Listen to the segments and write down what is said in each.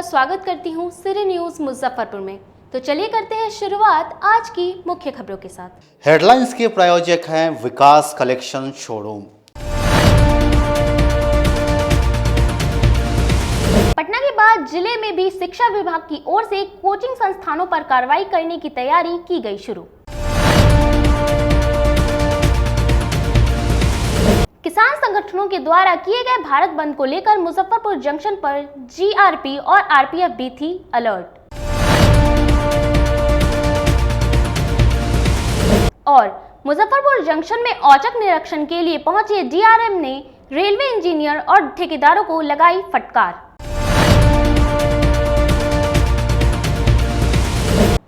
स्वागत करती हूं सिरी न्यूज मुजफ्फरपुर में। तो चलिए करते हैं शुरुआत आज की मुख्य खबरों के साथ। हेडलाइंस के प्रायोजक हैं विकास कलेक्शन शोरूम। पटना के बाद जिले में भी शिक्षा विभाग की ओर से कोचिंग संस्थानों पर कार्रवाई करने की तैयारी की गई शुरू। किसान संगठनों के द्वारा किए गए भारत बंद को लेकर मुजफ्फरपुर जंक्शन पर जीआरपी और आरपीएफ भी थी अलर्ट। और मुजफ्फरपुर जंक्शन में औचक निरीक्षण के लिए पहुंचे डीआरएम ने रेलवे इंजीनियर और ठेकेदारों को लगाई फटकार।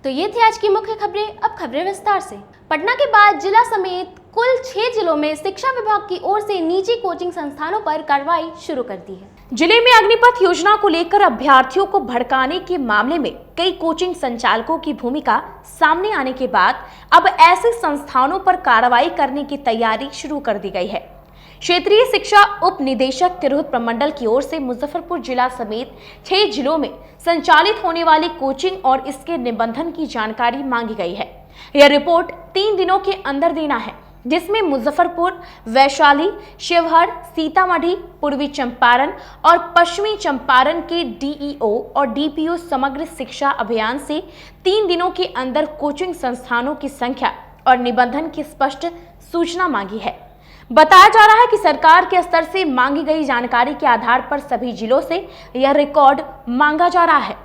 तो ये थी आज की मुख्य खबरें। अब खबरें विस्तार से। पटना के बाद जिला समेत कुल 6 जिलों में शिक्षा विभाग की ओर से निजी कोचिंग संस्थानों पर कार्रवाई शुरू कर दी है। जिले में अग्निपथ योजना को लेकर अभ्यर्थियों को भड़काने के मामले में कई कोचिंग संचालकों की भूमिका सामने आने के बाद अब ऐसे संस्थानों पर कार्रवाई करने की तैयारी शुरू कर दी गई है। क्षेत्रीय शिक्षा उप निदेशक तिरहुत प्रमंडल की ओर से मुजफ्फरपुर जिला समेत 6 जिलों में संचालित होने वाली कोचिंग और इसके निबंधन की जानकारी मांगी गई है। यह रिपोर्ट 3 दिनों के अंदर देना है, जिसमें मुजफ्फरपुर, वैशाली, शिवहर, सीतामढ़ी, पूर्वी चंपारण और पश्चिमी चंपारण के डीईओ और डीपीओ समग्र शिक्षा अभियान से 3 दिनों के अंदर कोचिंग संस्थानों की संख्या और निबंधन की स्पष्ट सूचना मांगी है। बताया जा रहा है कि सरकार के स्तर से मांगी गई जानकारी के आधार पर सभी जिलों से यह रिकॉर्ड मांगा जा रहा है।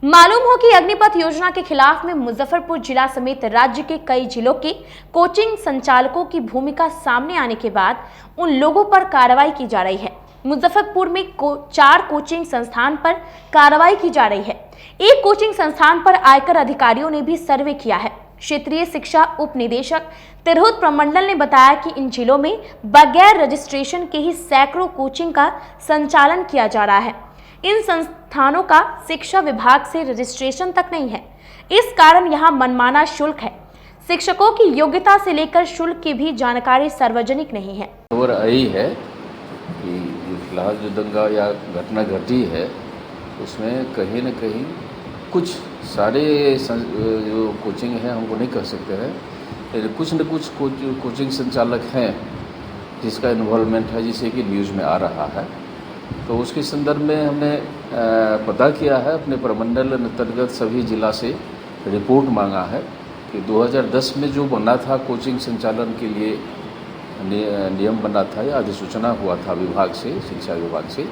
मालूम हो कि अग्निपथ योजना के खिलाफ में मुजफ्फरपुर जिला समेत राज्य के कई जिलों के कोचिंग संचालकों की भूमिका सामने आने के बाद उन लोगों पर कार्रवाई की जा रही है। मुजफ्फरपुर में 4 कोचिंग संस्थान पर कार्रवाई की जा रही है। एक कोचिंग संस्थान पर आयकर अधिकारियों ने भी सर्वे किया है। क्षेत्रीय शिक्षा उप निदेशक तिरहुत प्रमंडल ने बताया कि इन जिलों में बगैर रजिस्ट्रेशन के ही सैकड़ों कोचिंग का संचालन किया जा रहा है। इन संस्थानों का शिक्षा विभाग से रजिस्ट्रेशन तक नहीं है। इस कारण यहाँ मनमाना शुल्क है। शिक्षकों की योग्यता से लेकर शुल्क की भी जानकारी सार्वजनिक नहीं है। खबर आई है कि फिलहाल जो दंगा या घटना घटी है उसमें कहीं न कहीं कुछ सारे जो कोचिंग हैं हमको नहीं कह सकते हैं, लेकिन कुछ न कुछ कोचिंग संचालक हैं जिसका इन्वॉल्वमेंट है, जिसे कि न्यूज़ में आ रहा है। तो उसके संदर्भ में हमने पता किया है, अपने प्रमंडल अंतर्गत सभी जिला से रिपोर्ट मांगा है कि 2010 में जो बना था कोचिंग संचालन के लिए नियम बना था या अधिसूचना हुआ था विभाग से, शिक्षा विभाग से,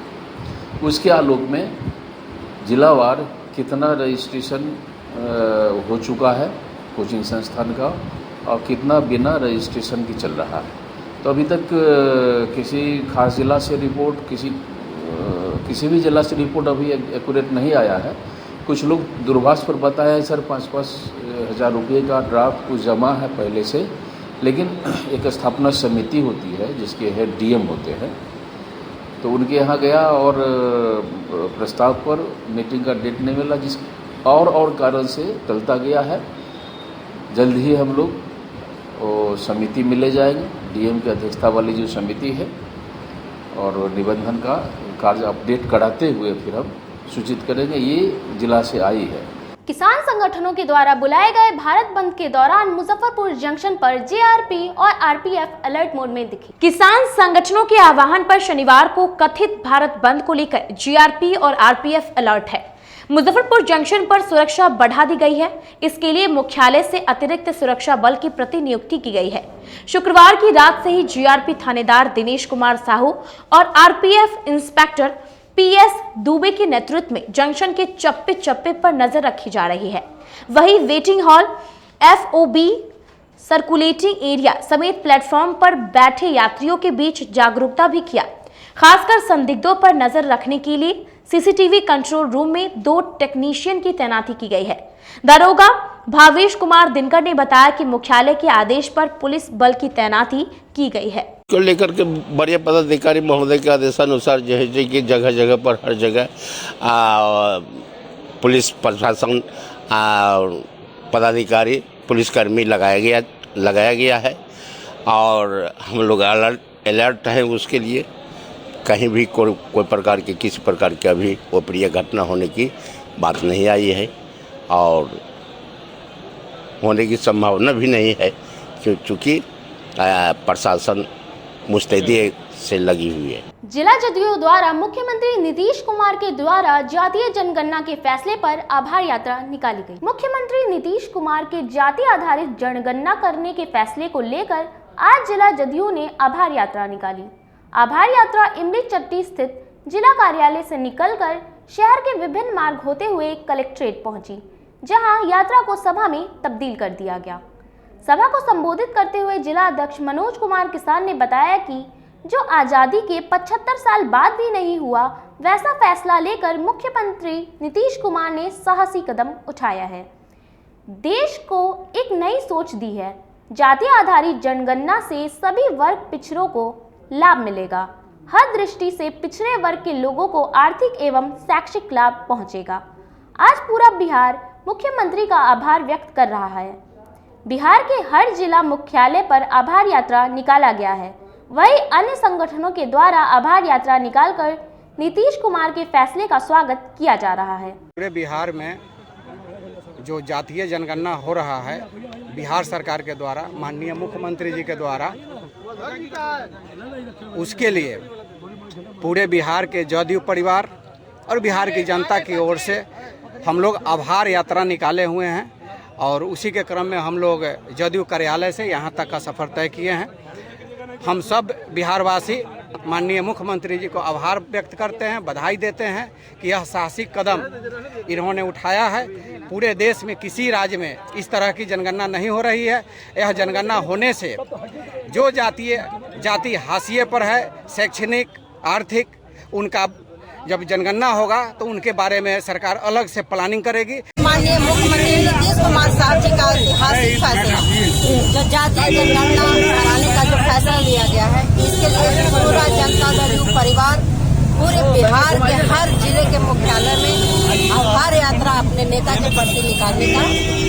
उसके आलोक में जिलावार कितना रजिस्ट्रेशन हो चुका है कोचिंग संस्थान का और कितना बिना रजिस्ट्रेशन की चल रहा है। तो अभी तक किसी खास जिला से रिपोर्ट, किसी भी जिला से रिपोर्ट अभी एक्यूरेट नहीं आया है। कुछ लोग दूरभाष पर बताया है सर 5-5 हज़ार रुपये का ड्राफ्ट कुछ जमा है पहले से, लेकिन एक स्थापना समिति होती है जिसके हेड डीएम होते हैं, तो उनके यहाँ गया और प्रस्ताव पर मीटिंग का डेट नहीं मिला, जिस और कारण से टलता गया है। जल्द ही हम लोग समिति मिले जाएंगे, डीएम की अध्यक्षता वाली जो समिति है, और निबंधन का कार्य अपडेट कराते हुए फिर हम सूचित करेंगे। ये जिला से आई है। किसान संगठनों के द्वारा बुलाए गए भारत बंद के दौरान मुजफ्फरपुर जंक्शन पर जीआरपी और आरपीएफ अलर्ट मोड में दिखी। किसान संगठनों के आह्वान पर शनिवार को कथित भारत बंद को लेकर जीआरपी और आरपीएफ अलर्ट है। मुजफ्फरपुर जंक्शन पर सुरक्षा बढ़ा दी गई है। इसके लिए मुख्यालय से अतिरिक्त सुरक्षा बल की प्रतिनियुक्ति की गई है। शुक्रवार की रात से ही जीआरपी थानेदार दिनेश कुमार साहू और आरपीएफ इंस्पेक्टर पीएस दुबे के नेतृत्व में जंक्शन के चप्पे चप्पे पर नजर रखी जा रही है। वहीं waiting hall, FOB, circulating area समेत प्लेटफॉर्म पर बैठे यात्रियों के बीच जागरूकता भी किया। खासकर संदिग्धों पर नजर रखने के लिए सीसीटीवी कंट्रोल रूम में 2 टेक्नीशियन की तैनाती की गई है। दरोगा भावेश कुमार दिनकर ने बताया कि मुख्यालय के आदेश पर पुलिस बल की तैनाती की गई है। को लेकर के वरीय पदाधिकारी महोदय के आदेशानुसार जो है कि जगह जगह पर हर जगह पुलिस प्रशासन पदाधिकारी पुलिसकर्मी लगाया गया है और हम लोग अलर्ट हैं उसके लिए। कहीं भी कोई प्रकार की किसी प्रकार की अभी अप्रिय घटना होने की बात नहीं आई है और होने की संभावना भी नहीं है, क्योंकि प्रशासन मुस्तैदी से लगी हुई है। जिला जदयू द्वारा मुख्यमंत्री नीतीश कुमार के द्वारा जातीय जनगणना के फैसले पर आभार यात्रा निकाली गई। मुख्यमंत्री नीतीश कुमार के जाति आधारित जनगणना करने के फैसले को लेकर आज जिला जदयू ने आभार यात्रा निकाली। आभार यात्रा इमली चट्टी स्थित जिला कार्यालय से निकलकर शहर के विभिन्न मार्ग होते हुए कलेक्ट्रेट पहुंची, जहां यात्रा को सभा में तब्दील कर दिया गया। सभा को संबोधित करते हुए जिला अध्यक्ष मनोज कुमार किसान ने बताया कि जो आज़ादी के 75 साल बाद भी नहीं हुआ, वैसा फैसला लेकर मुख्यमंत्री नीतीश कुमार ने साहसी कदम उठाया है। देश को एक नई सोच दी है। जाति आधारित जनगणना से सभी वर्ग पिछड़ों को लाभ मिलेगा। हर दृष्टि से पिछड़े वर्ग के लोगों को आर्थिक एवं शैक्षिक लाभ पहुंचेगा। आज पूरा बिहार मुख्यमंत्री का आभार व्यक्त कर रहा है। बिहार के हर जिला मुख्यालय पर आभार यात्रा निकाला गया है। वहीं अन्य संगठनों के द्वारा आभार यात्रा निकालकर नीतीश कुमार के फैसले का स्वागत किया जा रहा है। पूरे बिहार में जो जातीय जनगणना हो रहा है बिहार सरकार के द्वारा, माननीय मुख्यमंत्री जी के द्वारा, उसके लिए पूरे बिहार के जदयू परिवार और बिहार की जनता की ओर से हम लोग आभार यात्रा निकाले हुए हैं और उसी के क्रम में हम लोग जदयू कार्यालय से यहाँ तक का सफ़र तय किए हैं। हम सब बिहारवासी माननीय मुख्यमंत्री जी को आभार व्यक्त करते हैं, बधाई देते हैं कि यह साहसिक कदम इन्होंने उठाया है। पूरे देश में किसी राज्य में इस तरह की जनगणना नहीं हो रही है। यह जनगणना होने से जो जाति हाशिए पर है, शैक्षणिक, आर्थिक, उनका जब जनगणना होगा तो उनके बारे में सरकार अलग से प्लानिंग करेगी। माननीय मुख्यमंत्री नीतीश कुमार साहब जी का ऐतिहासिक फैसला, जो जातीय जनगणना कराने का जो फैसला लिया गया है, इसके लिए पूरा जनता दल परिवार पूरे बिहार के हर जिले के मुख्यालय में आभार यात्रा अपने नेता के प्रति निकालने का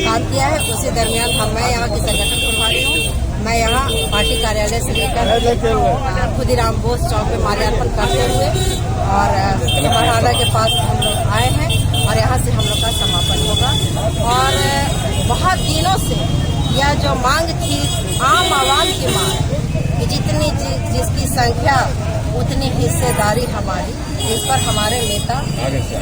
काम किया है। उसी दरमियान मैं यहाँ की संगठन प्रभारी हूँ। मैं यहाँ पार्टी कार्यालय से लेकर खुदीराम बोस चौक में माल्यार्पण करते हुए और समाहरणालय के पास हम लोग आए हैं और यहाँ से हम लोग का समापन होगा। और बहुत दिनों से यह जो मांग थी, आम आवाम की मांग कि जितनी जिसकी संख्या उतनी हिस्सेदारी हमारी, इस पर हमारे नेता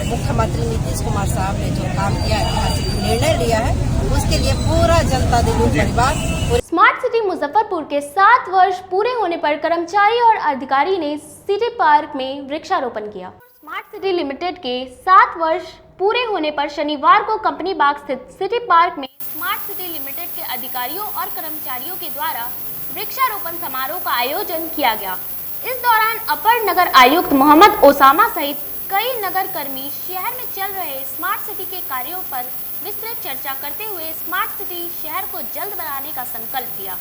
मुख्यमंत्री नीतीश कुमार साहब ने जो काम किया, ऐतिहासिक निर्णय लिया है, उसके लिए पूरा जनता दल परिवार। स्मार्ट सिटी मुजफ्फरपुर के 7 वर्ष पूरे होने पर कर्मचारी और अधिकारी ने सिटी पार्क में वृक्षारोपण किया। स्मार्ट सिटी लिमिटेड के 7 वर्ष पूरे होने पर शनिवार को कंपनी बाग स्थित सिटी पार्क में स्मार्ट सिटी लिमिटेड के अधिकारियों और कर्मचारियों के द्वारा वृक्षारोपण समारोह का आयोजन किया गया। इस दौरान अपर नगर आयुक्त मोहम्मद ओसामा सहित कई नगर कर्मी शहर में चल रहे स्मार्ट सिटी के कार्यों पर विस्तृत चर्चा करते हुए स्मार्ट सिटी शहर को जल्द बनाने का संकल्प लिया।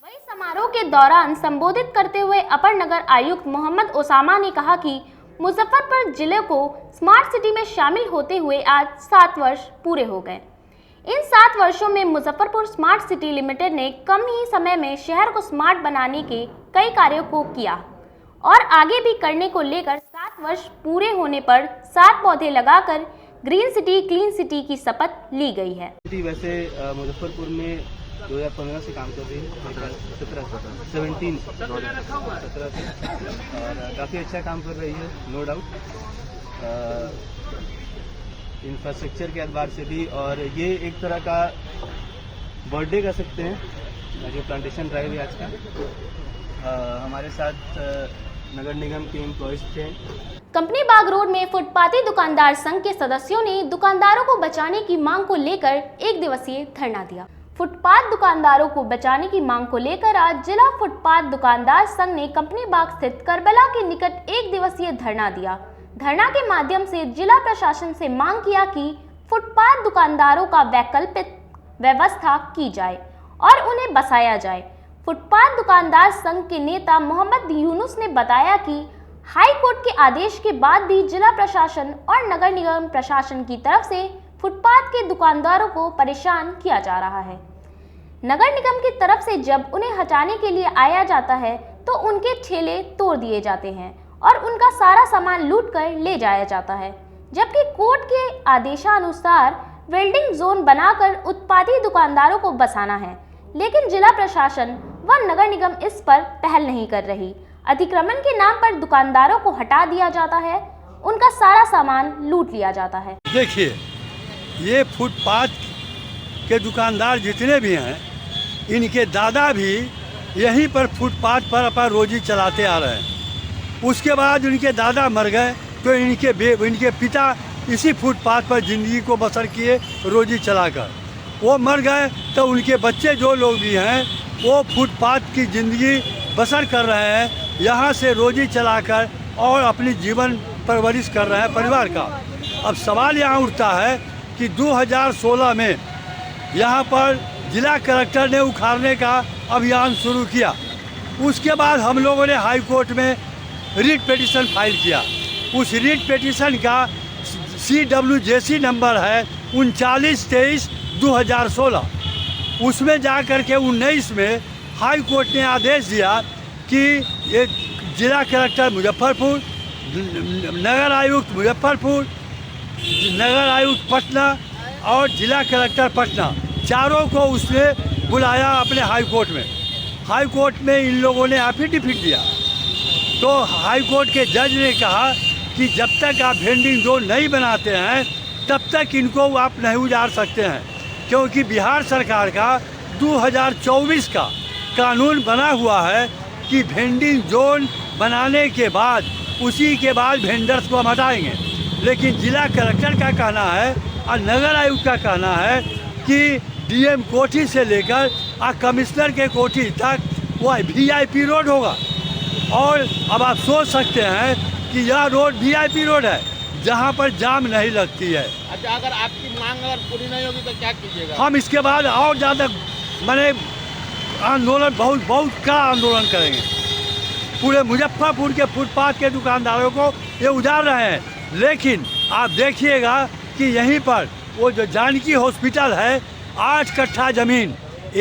वहीं समारोह के दौरान संबोधित करते हुए अपर नगर आयुक्त मोहम्मद ओसामा ने कहा कि मुजफ्फरपुर जिले को स्मार्ट सिटी में शामिल होते हुए आज 7 वर्ष पूरे हो गए। इन 7 वर्षों में मुजफ्फरपुर स्मार्ट सिटी लिमिटेड ने कम ही समय में शहर को स्मार्ट बनाने के कई कार्यों को किया और आगे भी करने को लेकर 7 वर्ष पूरे होने पर 7 पौधे लगाकर ग्रीन सिटी क्लीन सिटी की शपथ ली गई है। वैसे मुजफ्फरपुर में 2015 से काम कर रही है, 17 से और काफ़ी अच्छा काम कर रही है, नो डाउट, इंफ्रास्ट्रक्चर के एतबार से भी। और ये एक तरह का बर्थडे कर सकते हैं जो प्लांटेशन ड्राइव है आज का। हमारे साथ नगर निगम के एम्प्लॉयज थे। कंपनी बाग रोड में फुटपाती दुकानदार संघ के सदस्यों ने दुकानदारों को बचाने की मांग को लेकर 1 दिवसीय धरना दिया। फुटपाथ दुकानदारों को बचाने की मांग को लेकर आज जिला फुटपाथ दुकानदार संघ ने कंपनी बाग स्थित करबला के निकट 1 दिवसीय धरना दिया। धरना के माध्यम से जिला प्रशासन से मांग किया कि फुटपाथ दुकानदारों का वैकल्पिक व्यवस्था की जाए और उन्हें बसाया जाए। फुटपाथ दुकानदार संघ के नेता मोहम्मद यूनुस ने बताया कि हाई कोर्ट के आदेश के बाद भी जिला प्रशासन और नगर निगम प्रशासन की तरफ से फुटपाथ के दुकानदारों को परेशान किया जा रहा है। नगर निगम की तरफ से जब उन्हें हटाने के लिए आया जाता है तो उनके ठेले तोड़ दिए जाते हैं और उनका सारा सामान लूटकर ले जाया जाता है, जबकि कोर्ट के आदेशानुसार वेल्डिंग जोन बनाकर उत्पादी दुकानदारों को बसाना है, लेकिन जिला प्रशासन व नगर निगम इस पर पहल नहीं कर रही। अतिक्रमण के नाम पर दुकानदारों को हटा दिया जाता है, उनका सारा सामान लूट लिया जाता है। देखिए, ये फुटपाथ के दुकानदार जितने भी हैं, इनके दादा भी यहीं पर फुटपाथ पर अपना रोजी चलाते आ रहे हैं। उसके बाद उनके दादा मर गए तो इनके पिता इसी फुटपाथ पर ज़िंदगी को बसर किए रोजी चलाकर। वो मर गए तो उनके बच्चे जो लोग भी हैं वो फुटपाथ की ज़िंदगी बसर कर रहे हैं, यहाँ से रोजी चलाकर और अपनी जीवन परवरिश कर रहे हैं परिवार का। अब सवाल यहाँ उठता है कि 2016 में यहाँ पर जिला कलेक्टर ने उखाड़ने का अभियान शुरू किया। उसके बाद हम लोगों ने हाई कोर्ट में रिट पिटीशन फाइल किया। उस रिट पिटीशन का CWJC नंबर है 3923/2016। उसमें जा कर के 19 में हाई कोर्ट ने आदेश दिया कि ये जिला कलेक्टर मुजफ्फरपुर, नगर आयुक्त मुजफ्फरपुर, नगर आयुक्त पटना और जिला कलेक्टर पटना, चारों को उसने बुलाया अपने हाई कोर्ट में। हाई कोर्ट में इन लोगों ने एफिडेविट दिया तो हाई कोर्ट के जज ने कहा कि जब तक आप वेंडिंग जोन नहीं बनाते हैं तब तक इनको आप नहीं उजाड़ सकते हैं, क्योंकि बिहार सरकार का 2024 का कानून बना हुआ है कि वेंडिंग जोन बनाने के बाद उसी के बाद वेंडर्स को हम हटाएंगे। लेकिन जिला कलेक्टर का कहना है और नगर आयुक्त का कहना है कि DM कोठी से लेकर कमिश्नर के कोठी तक वो VIP रोड होगा। और अब आप सोच सकते हैं कि यह रोड VIP रोड है जहां पर जाम नहीं लगती है। अच्छा, अगर आपकी मांग अगर पूरी नहीं होगी तो क्या कीजिएगा? हम इसके बाद और ज़्यादा आंदोलन बहुत कड़ा आंदोलन करेंगे। पूरे मुजफ्फरपुर के फुटपाथ के दुकानदारों को ये उजाड़ रहे हैं। लेकिन आप देखिएगा कि यहीं पर वो जो जानकी हॉस्पिटल है 8 कट्ठा ज़मीन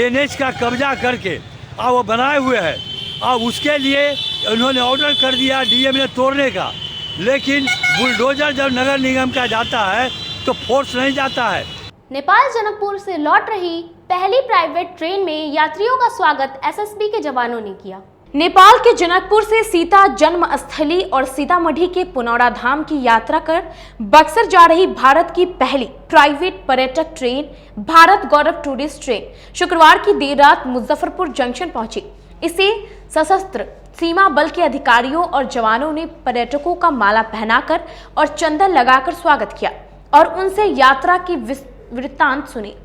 NH का कब्जा करके और वो बनाए हुए है और उसके लिए उन्होंने ऑर्डर कर दिया DM ने तोड़ने का। लेकिन बुलडोजर जब नगर निगम का जाता है तो फोर्स नहीं जाता है। नेपाल जनकपुर से लौट रही पहली प्राइवेट ट्रेन में यात्रियों का स्वागत SSB के जवानों ने किया। नेपाल के जनकपुर से सीता जन्म स्थली और सीतामढ़ी के पुनौरा धाम की यात्रा कर बक्सर जा रही भारत की पहली प्राइवेट पर्यटक ट्रेन भारत गौरव टूरिस्ट ट्रेन शुक्रवार की देर रात मुजफ्फरपुर जंक्शन पहुंची। इसे सशस्त्र सीमा बल के अधिकारियों और जवानों ने पर्यटकों का माला पहनाकर और चंदन लगाकर स्वागत किया और उनसे यात्रा की वृत्तांत सुनी।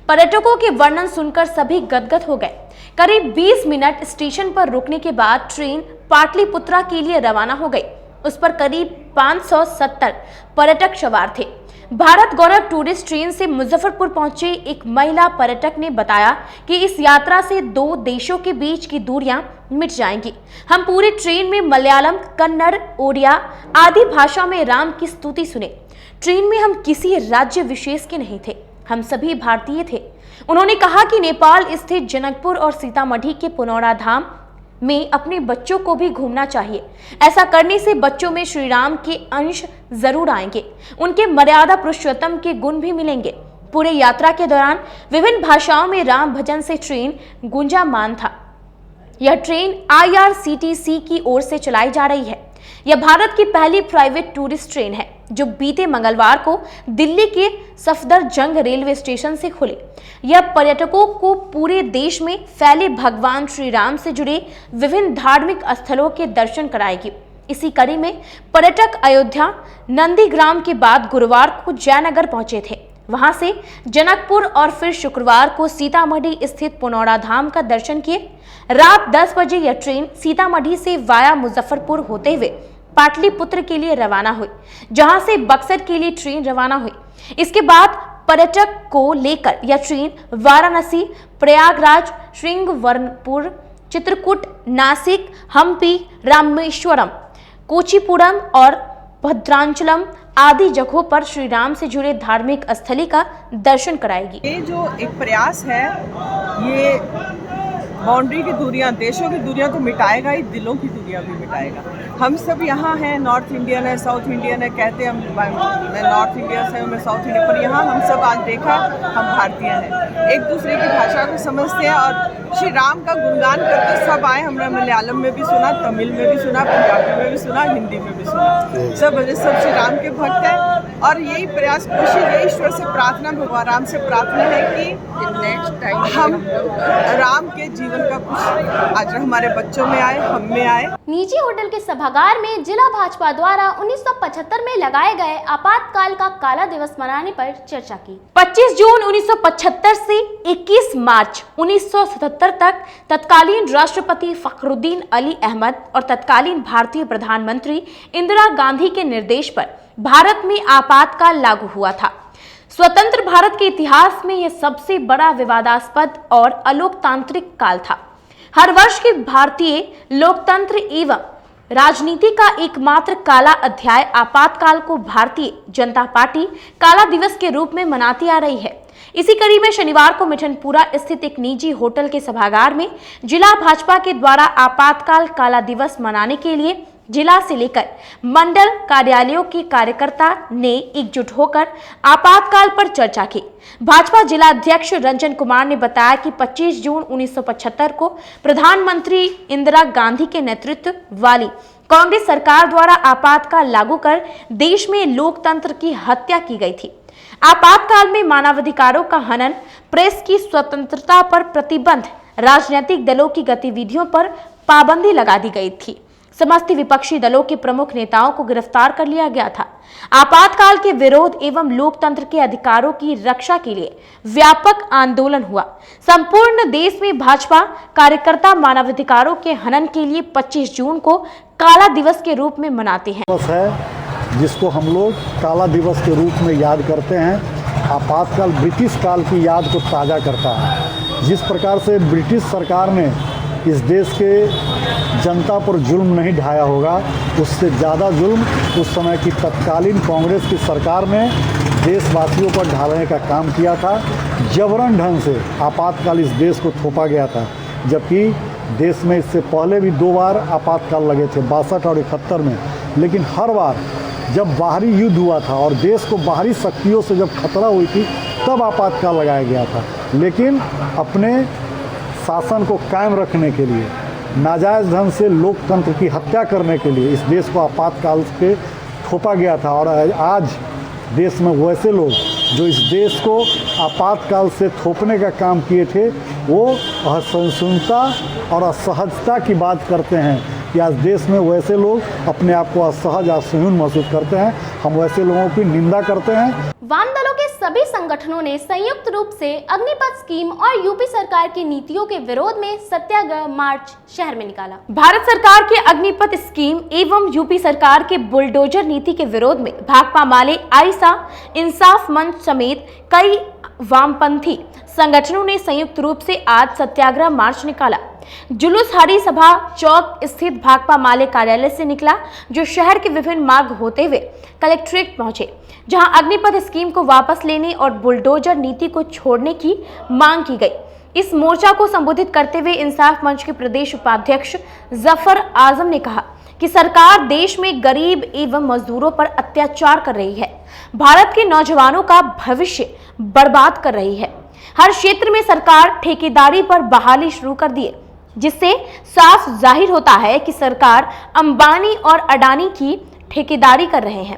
पर्यटकों के वर्णन सुनकर सभी गदगद हो गए। करीब 20 मिनट स्टेशन पर रुकने के बाद ट्रेन पाटलिपुत्रा के लिए रवाना हो गई। उस पर करीब 570 पर्यटक सवार थे। भारत गौरव टूरिस्ट ट्रेन से मुजफ्फरपुर पहुंचे एक महिला पर्यटक ने बताया कि इस यात्रा से 2 देशों के बीच की दूरियां मिट जाएंगी। हम पूरी ट्रेन में मलयालम, कन्नड़, ओडिया आदि भाषा में राम की स्तुति सुने। ट्रेन में हम किसी राज्य विशेष के नहीं थे, हम सभी भारतीय थे। उन्होंने कहा कि नेपाल स्थित जनकपुर और सीतामढ़ी के पुनौरा धाम में अपने बच्चों को भी घूमना चाहिए। ऐसा करने से बच्चों में श्री राम के अंश जरूर आएंगे, उनके मर्यादा पुरुषोत्तम के गुण भी मिलेंगे। पूरे यात्रा के दौरान विभिन्न भाषाओं में राम भजन से ट्रेन गुंजायमान था। यह ट्रेन IRCTC की ओर से चलाई जा रही है। यह भारत की पहली प्राइवेट टूरिस्ट ट्रेन है जो बीते मंगलवार को दिल्ली के सफदरजंग रेलवे स्टेशन से खुली। यह पर्यटकों को पूरे देश में फैले भगवान श्री राम से जुड़े विभिन्न धार्मिक स्थलों के दर्शन कराएगी। इसी कड़ी में पर्यटक अयोध्या नंदीग्राम के बाद गुरुवार को जयनगर पहुंचे थे। वहां से जनकपुर और फिर शुक्रवार को सीतामढ़ी स्थित पुनौरा धाम का दर्शन किए। रात 10 बजे यह ट्रेन सीतामढ़ी से वाया मुजफ्फरपुर होते हुए पाटलिपुत्र के लिए रवाना हुई, जहां से बक्सर के लिए ट्रेन रवाना हुई। इसके बाद पर्यटक को लेकर यह ट्रेन वाराणसी, प्रयागराज, श्रृंगवरपुर, चित्रकूट, नासिक, हम्पी, रामेश्वरम, कोचीपुरम और भद्रांचलम आदि जगहों पर श्री राम से जुड़े धार्मिक स्थली का दर्शन कराएगी। ये जो एक प्रयास है, ये बाउंड्री की दूरियां, देशों की दूरियां तो मिटाएगा ही, दिलों की दूरियां भी मिटाएगा। हम सब यहाँ हैं, नॉर्थ इंडियन है, साउथ इंडियन है, कहते हैं मैं नॉर्थ इंडिया से हूँ, मैं साउथ इंडिया, पर यहाँ हम सब आज देखा हम भारतीय हैं, एक दूसरे की भाषा को समझते हैं और श्री राम का गुणगान करते सब आए। हमने मलयालम में भी सुना, तमिल में भी सुना, पंजाबी में भी सुना, हिंदी में भी सुना, सब श्री राम के भक्त हैं। और यही प्रयास, कोशिश, यही ईश्वर से प्रार्थना, भगवान राम से प्रार्थना है कि नेक्स्ट टाइम हम राम के जीवन का कुछ आज हमारे बच्चों में आए, हम में आए। निजी होटल के सभागार में जिला भाजपा द्वारा 1975 में लगाए गए आपातकाल का काला दिवस मनाने पर चर्चा की। 25 जून 1975 से 21 मार्च 1977 तक तत्कालीन राष्ट्रपति फखरुद्दीन अली अहमद और तत्कालीन भारतीय प्रधानमंत्री इंदिरा गांधी के निर्देश पर भारत में आपातकाल लागू हुआ था। स्वतंत्र भारत के इतिहास में यह सबसे बड़ा विवादास्पद और अलोकतांत्रिक काल था। हर वर्ष के भारतीय लोकतंत्र एवं राजनीति का एकमात्र काला अध्याय आपातकाल को भारतीय जनता पार्टी काला दिवस के रूप में मनाती आ रही है। इसी कड़ी में शनिवार को मिठनपुरा स्थित एक निजी होटल के सभागार में जिला भाजपा के द्वारा आपातकाल काला दिवस मनाने के लिए जिला से लेकर मंडल कार्यालयों के कार्यकर्ता ने एकजुट होकर आपातकाल पर चर्चा की। भाजपा जिला अध्यक्ष रंजन कुमार ने बताया कि 25 जून 1975 को प्रधानमंत्री इंदिरा गांधी के नेतृत्व वाली कांग्रेस सरकार द्वारा आपातकाल लागू कर देश में लोकतंत्र की हत्या की गई थी। आपातकाल में मानवाधिकारों का हनन, प्रेस की स्वतंत्रता पर प्रतिबंध, राजनीतिक दलों की गतिविधियों पर पाबंदी लगा दी गई थी। समस्त विपक्षी दलों के प्रमुख नेताओं को गिरफ्तार कर लिया गया था। आपातकाल के विरोध एवं लोकतंत्र के अधिकारों की रक्षा के लिए व्यापक आंदोलन हुआ। संपूर्ण देश में भाजपा कार्यकर्ता मानवाधिकारों के हनन के लिए 25 जून को काला दिवस के रूप में मनाते हैं। जिसको हम लोग काला दिवस के रूप में याद करते हैं। आपातकाल ब्रिटिश काल की याद को ताज़ा करता है। जिस प्रकार से ब्रिटिश सरकार ने इस देश के जनता पर जुल्म नहीं ढाया होगा, उससे ज़्यादा जुल्म उस समय की तत्कालीन कांग्रेस की सरकार ने देशवासियों पर ढालने का काम किया था। जबरन ढंग से आपातकाल इस देश को थोपा गया था, जबकि देश में इससे पहले भी 2 बार आपातकाल लगे थे, 62 और 71 में। लेकिन हर बार जब बाहरी युद्ध हुआ था और देश को बाहरी शक्तियों से जब खतरा हुई थी, तब आपातकाल लगाया गया था। लेकिन अपने शासन को कायम रखने के लिए, नाजायज़ ढंग से लोकतंत्र की हत्या करने के लिए इस देश को आपातकाल पे थोपा गया था। और आज देश में वैसे लोग जो इस देश को आपातकाल से थोपने का काम किए थे, वो असहिष्णुता और असहजता की बात करते हैं कि आज देश में वैसे लोग अपने आप को असहज, असहिष्णु महसूस करते हैं। हम वैसे लोगों की निंदा करते हैं। वाम दलों के सभी संगठनों ने संयुक्त रूप से अग्निपथ स्कीम और यूपी सरकार की नीतियों के विरोध में सत्याग्रह मार्च शहर में निकाला। भारत सरकार के अग्निपथ स्कीम एवं यूपी सरकार के बुलडोजर नीति के विरोध में भाकपा माले, आइसा, इंसाफ मंच समेत कई वामपंथी संगठनों ने संयुक्त रूप से आज सत्याग्रह मार्च निकाला। जुलूस हरी सभा चौक स्थित भाकपा माले कार्यालय से निकला, जो शहर के विभिन्न मार्ग होते हुए कलेक्ट्रेट पहुंचे, जहां अग्निपथ स्कीम को वापस लेने और बुलडोजर नीति को छोड़ने की मांग की गई। इस मोर्चा को संबोधित करते हुए इंसाफ मंच के प्रदेश उपाध्यक्ष जफर आजम ने कहा कि सरकार देश में गरीब एवं मजदूरों पर अत्याचार कर रही है, भारत के नौजवानों का भविष्य बर्बाद कर रही है। हर क्षेत्र में सरकार ठेकेदारी पर बहाली शुरू कर दी है, जिससे साफ जाहिर होता है कि सरकार अंबानी और अडानी की ठेकेदारी कर रहे हैं।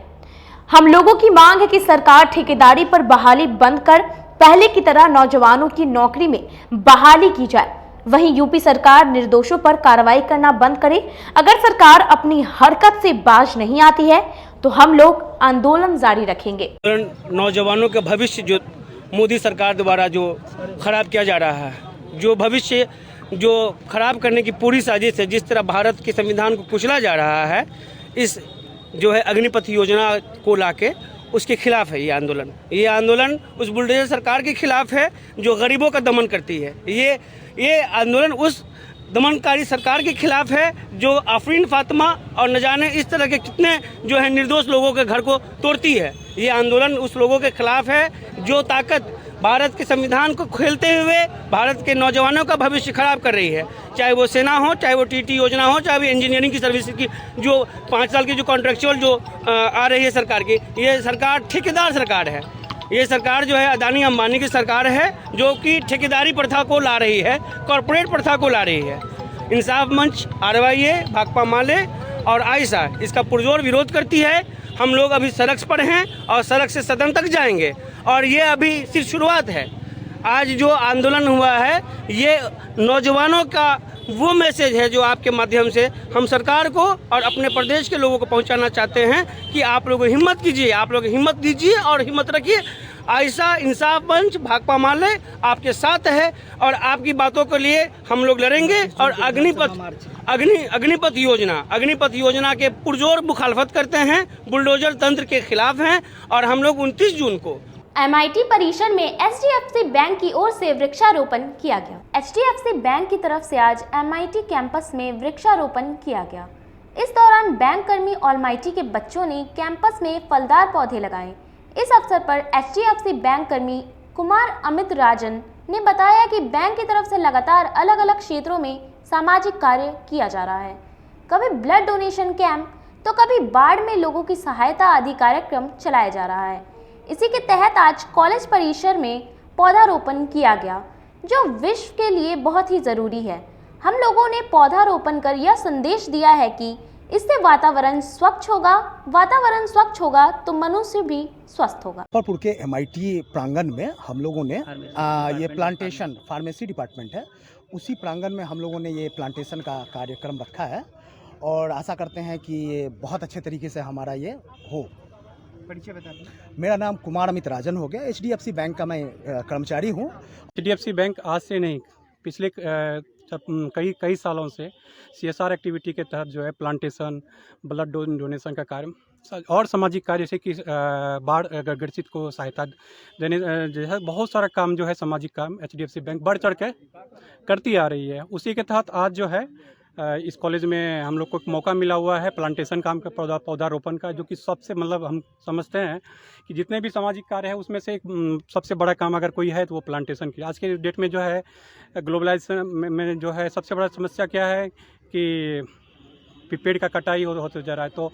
हम लोगों की मांग है कि सरकार ठेकेदारी पर बहाली बंद कर पहले की तरह नौजवानों की नौकरी में बहाली की जाए। वहीं यूपी सरकार निर्दोषों पर कार्रवाई करना बंद करे। अगर सरकार अपनी हरकत से बाज नहीं आती है तो हम लोग आंदोलन जारी रखेंगे। नौजवानों का भविष्य जो मोदी सरकार द्वारा जो खराब किया जा रहा है, जो भविष्य जो खराब करने की पूरी साजिश है, जिस तरह भारत के संविधान को कुचला जा रहा है, इस जो है अग्निपथ योजना को लाके उसके खिलाफ है ये आंदोलन। ये आंदोलन उस बुलडोजर सरकार के खिलाफ है जो गरीबों का दमन करती है। ये आंदोलन उस दमनकारी सरकार के खिलाफ है जो आफरीन फातिमा और न जाने इस तरह के कितने जो है निर्दोष लोगों के घर को तोड़ती है। ये आंदोलन उस लोगों के खिलाफ है जो ताकत भारत के संविधान को खेलते हुए भारत के नौजवानों का भविष्य खराब कर रही है। चाहे वो सेना हो, चाहे वो टीटी योजना हो, चाहे वो इंजीनियरिंग की सर्विस की जो 5 साल की जो कॉन्ट्रेक्चुअल जो आ रही है सरकार की, ये सरकार ठेकेदार सरकार है। ये सरकार जो है अदानी अंबानी की सरकार है, जो कि ठेकेदारी प्रथा को ला रही है, कॉरपोरेट प्रथा को ला रही है। इंसाफ मंच, RYA, भाकपा माले और आयशा इसका पुरजोर विरोध करती है। हम लोग अभी सड़क पर हैं और सड़क से सदन तक जाएंगे और ये अभी सिर्फ शुरुआत है। आज जो आंदोलन हुआ है ये नौजवानों का वो मैसेज है जो आपके माध्यम से हम सरकार को और अपने प्रदेश के लोगों को पहुंचाना चाहते हैं कि आप लोग हिम्मत कीजिए, आप लोग हिम्मत दीजिए और हिम्मत रखिए। आयशा, इंसाफ मंच, भाकपा माले आपके साथ है और आपकी बातों के लिए हम लोग लड़ेंगे। और अग्निपथ योजना के पुरजोर मुखालफत करते हैं, बुलडोजर तंत्र के खिलाफ हैं और हम लोग 29 जून को MIT परिसर में HDFC बैंक की ओर से वृक्षारोपण किया गया। HDFC बैंक की तरफ से आज MIT कैंपस में वृक्षारोपण किया गया। इस दौरान बैंक कर्मी ऑलमाइटी के बच्चों ने कैंपस में फलदार पौधे लगाए। इस अवसर पर HDFC बैंक कर्मी कुमार अमित राजन ने बताया कि बैंक की तरफ से लगातार अलग अलग क्षेत्रों में सामाजिक कार्य किया जा रहा है। कभी ब्लड डोनेशन कैंप तो कभी बाढ़ में लोगों की सहायता आदि कार्यक्रम चलाया जा रहा है। इसी के तहत आज कॉलेज परिसर में पौधारोपण किया गया, जो विश्व के लिए बहुत ही ज़रूरी है। हम लोगों ने पौधारोपण कर यह संदेश दिया है कि इससे वातावरण स्वच्छ होगा तो मनुष्य भी स्वस्थ होगा। मुजफ्फरपुर के MIT प्रांगण में हम लोगों ने ये प्लांटेशन, फार्मेसी डिपार्टमेंट है, उसी प्रांगण में हम लोगों ने ये प्लांटेशन का कार्यक्रम रखा है और आशा करते हैं कि ये बहुत अच्छे तरीके से हमारा ये हो। परिचय बता दें। मेरा नाम कुमार अमित राजन हो गया। HDFC बैंक का मैं कर्मचारी हूँ। HDFC बैंक आज से नहीं, पिछले कई सालों से CSR एक्टिविटी के तहत जो है प्लांटेशन, ब्लड डोनेशन का कार्य और सामाजिक कार्य जैसे कि बाढ़ ग्रसित को सहायता देने जैसा बहुत सारा काम जो है सामाजिक काम HDFC बैंक बढ़ चढ़ के करती आ रही है। उसी के तहत आज जो है इस कॉलेज में हम लोग को एक मौका मिला हुआ है प्लांटेशन काम का, पौधारोपण का, जो कि सबसे मतलब हम समझते हैं कि जितने भी सामाजिक कार्य है उसमें से एक सबसे बड़ा काम अगर कोई है तो वो प्लांटेशन की। आज के डेट में जो है ग्लोबलाइजेशन में जो है सबसे बड़ा समस्या क्या है कि पेड़ का कटाई होते जा रहा है। तो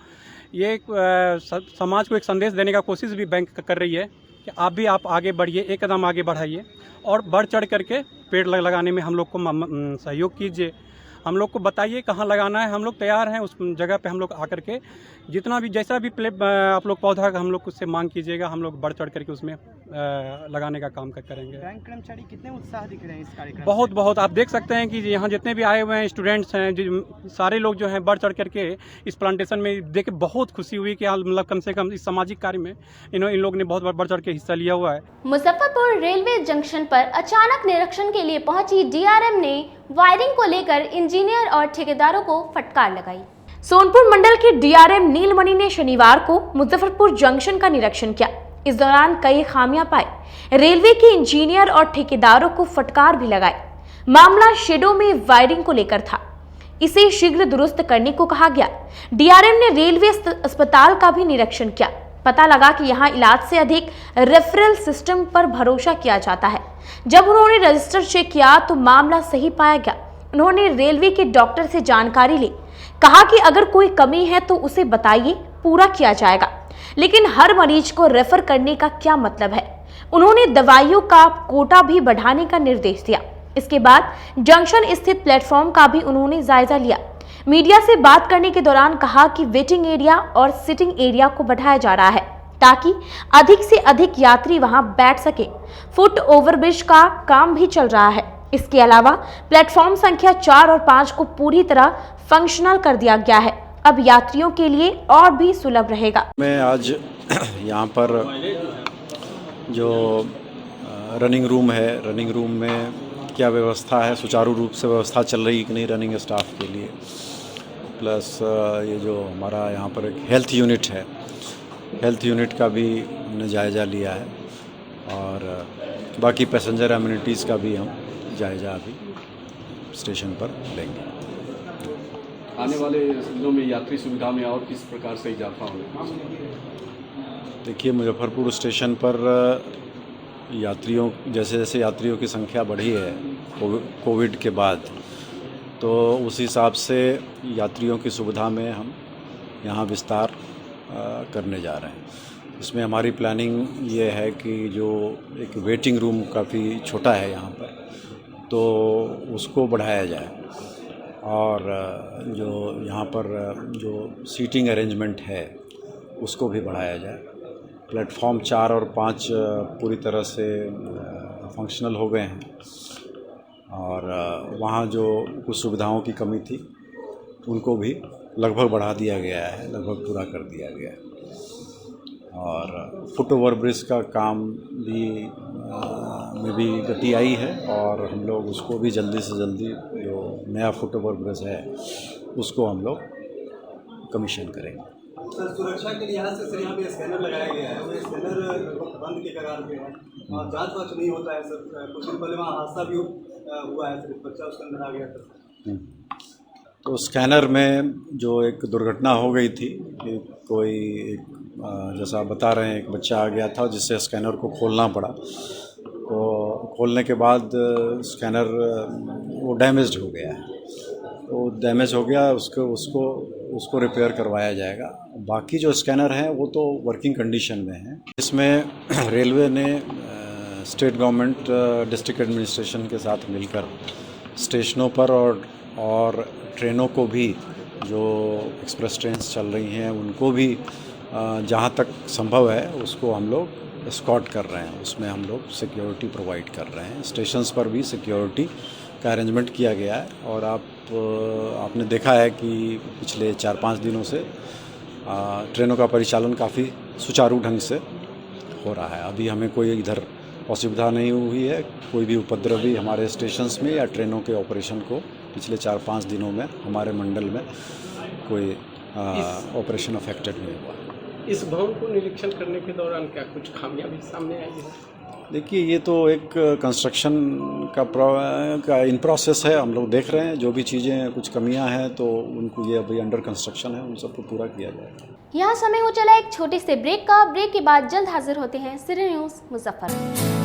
ये समाज को एक संदेश देने का कोशिश भी बैंक कर रही है कि आप आगे बढ़िए, एक कदम आगे बढ़ाइए और बढ़ चढ़ करके पेड़ लगाने में हम लोग को सहयोग कीजिए। हम लोग को बताइए कहाँ लगाना है, हम लोग तैयार हैं उस जगह पे हम लोग आकर के जितना भी जैसा भी आप लोग पौधा का हम लोग उससे मांग कीजिएगा, हम लोग बढ़ चढ़ करके उसमें लगाने का काम करेंगे। बैंक कर्मचारी कितने उत्साह दिख रहे हैं इस कार्यक्रम? बहुत आप देख सकते हैं कि यहाँ जितने भी आए हुए हैं स्टूडेंट्स हैं, सारे लोग जो हैं बढ़ चढ़ करके इस प्लांटेशन में देख के बहुत खुशी हुई कि मतलब कम से कम इस सामाजिक कार्य में इन लोग ने बहुत बढ़ चढ़ के हिस्सा लिया हुआ है। मुजफ्फरपुर रेलवे जंक्शन पर अचानक निरीक्षण के लिए पहुंची DRM ने वायरिंग को लेकर इंजीनियर और ठेकेदारों को फटकार लगाई। सोनपुर मंडल के DRM नीलमणि ने शनिवार को मुजफ्फरपुर जंक्शन का निरीक्षण किया। इस दौरान कई खामियां पाई। रेलवे के इंजीनियर और ठेकेदारों को फटकार भी लगाई। मामला शेडों में वायरिंग को लेकर था, इसे शीघ्र दुरुस्त करने को कहा गया। DRM ने रेलवे अस्पताल का भी निरीक्षण किया। पता लगा कि यहाँ इलाज से अधिक रेफरल सिस्टम पर भरोसा किया जाता है। जब उन्होंने रजिस्टर चेक किया तो मामला सही पाया गया। उन्होंने रेलवे के डॉक्टर से जानकारी ली, कहा कि अगर कोई कमी है तो उसे बताइए, पूरा किया जाएगा। लेकिन हर मरीज को रेफर करने का क्या मतलब है? उन्होंने दवाइयों का कोटा भी बढ़ाने का निर्देश दिया। इसके बाद जंक्शन स्थित प्लेटफॉर्म का भी उन्होंने जायजा लिया। मीडिया से बात करने के दौरान कहा कि वेटिंग एरिया और सिटिंग एरिया को बढ़ाया जा रहा है ताकि अधिक से अधिक यात्री वहां बैठ सके। फुट ओवरब्रिज का काम भी चल रहा है। इसके अलावा प्लेटफॉर्म संख्या 4 और 5 को पूरी तरह फंक्शनल कर दिया गया है। अब यात्रियों के लिए और भी सुलभ रहेगा। मैं आज यहाँ पर जो रनिंग रूम है, रनिंग रूम में क्या व्यवस्था है, सुचारू रूप से व्यवस्था चल रही कि नहीं रनिंग स्टाफ के लिए, प्लस ये जो हमारा यहाँ पर एक हेल्थ यूनिट है, हेल्थ यूनिट का भी हमने जायज़ा लिया है और बाकी पैसेंजर एमिनिटीज़ का भी हम जायज़ा अभी स्टेशन पर लेंगे। आने वाले दिनों में यात्री सुविधा में और किस प्रकार से इजाफा होगा? देखिए, मुजफ्फरपुर स्टेशन पर यात्रियों जैसे जैसे यात्रियों की संख्या बढ़ी है कोविड के बाद, तो उस हिसाब से यात्रियों की सुविधा में हम यहाँ विस्तार करने जा रहे हैं। इसमें हमारी प्लानिंग ये है कि जो एक वेटिंग रूम काफ़ी छोटा है यहाँ पर, तो उसको बढ़ाया जाए, और जो यहाँ पर जो सीटिंग अरेंजमेंट है उसको भी बढ़ाया जाए। प्लेटफॉर्म 4 और 5 पूरी तरह से फंक्शनल हो गए हैं, और वहाँ जो कुछ सुविधाओं की कमी थी उनको भी लगभग बढ़ा दिया गया है, लगभग पूरा कर दिया गया है। और फुट ओवर ब्रिज का काम भी में भी गति आई है, और हम लोग उसको भी जल्दी से जल्दी जो नया फुट ओवर ब्रिज है उसको हम लोग कमीशन करेंगे। सर, सुरक्षा के लिहाज से यहाँ पे स्कैनर लगाया गया है, वो स्कैनर बंद के कगार पे है और जांच नहीं होता है सर। कुछ दिन पहले वहाँ हादसा भी हुआ है, सिर्फ बच्चा उसके अंदर आ गया था। तो स्कैनर में जो एक दुर्घटना हो गई थी कि कोई एक जैसा बता रहे हैं, एक बच्चा आ गया था जिससे स्कैनर को खोलना पड़ा। तो खोलने के बाद स्कैनर वो डैमेज्ड हो गया है, तो डैमेज हो गया, उसको रिपेयर करवाया जाएगा। बाकी जो स्कैनर हैं वो तो वर्किंग कंडीशन में हैं। इसमें रेलवे ने स्टेट गवर्नमेंट डिस्ट्रिक्ट एडमिनिस्ट्रेशन के साथ मिलकर स्टेशनों पर और ट्रेनों को भी, जो एक्सप्रेस ट्रेन्स चल रही हैं उनको भी जहाँ तक संभव है उसको हम लोग एस्कॉर्ट कर रहे हैं। उसमें हम लोग सिक्योरिटी प्रोवाइड कर रहे हैं। स्टेशंस पर भी सिक्योरिटी का अरेंजमेंट किया गया है, और आपने देखा है कि पिछले 4-5 दिनों से ट्रेनों का परिचालन काफ़ी सुचारू ढंग से हो रहा है। अभी हमें कोई इधर असुविधा नहीं हुई है, कोई भी उपद्रव भी हमारे स्टेशंस में या ट्रेनों के ऑपरेशन को पिछले 4-5 दिनों में हमारे मंडल में कोई ऑपरेशन अफेक्टेड नहीं हुआ। इस भवन को निरीक्षण करने के दौरान क्या कुछ खामियां भी सामने आई हैं? देखिए, ये तो एक कंस्ट्रक्शन का इन प्रोसेस है। हम लोग देख रहे हैं जो भी चीज़ें कुछ कमियां हैं तो उनको, ये अभी अंडर कंस्ट्रक्शन है, उन सबको पूरा किया जाएगा। यहाँ समय हो चला एक छोटे से ब्रेक का। ब्रेक के बाद जल्द हाजिर होते हैं सिटी न्यूज़ मुजफ्फरपुर।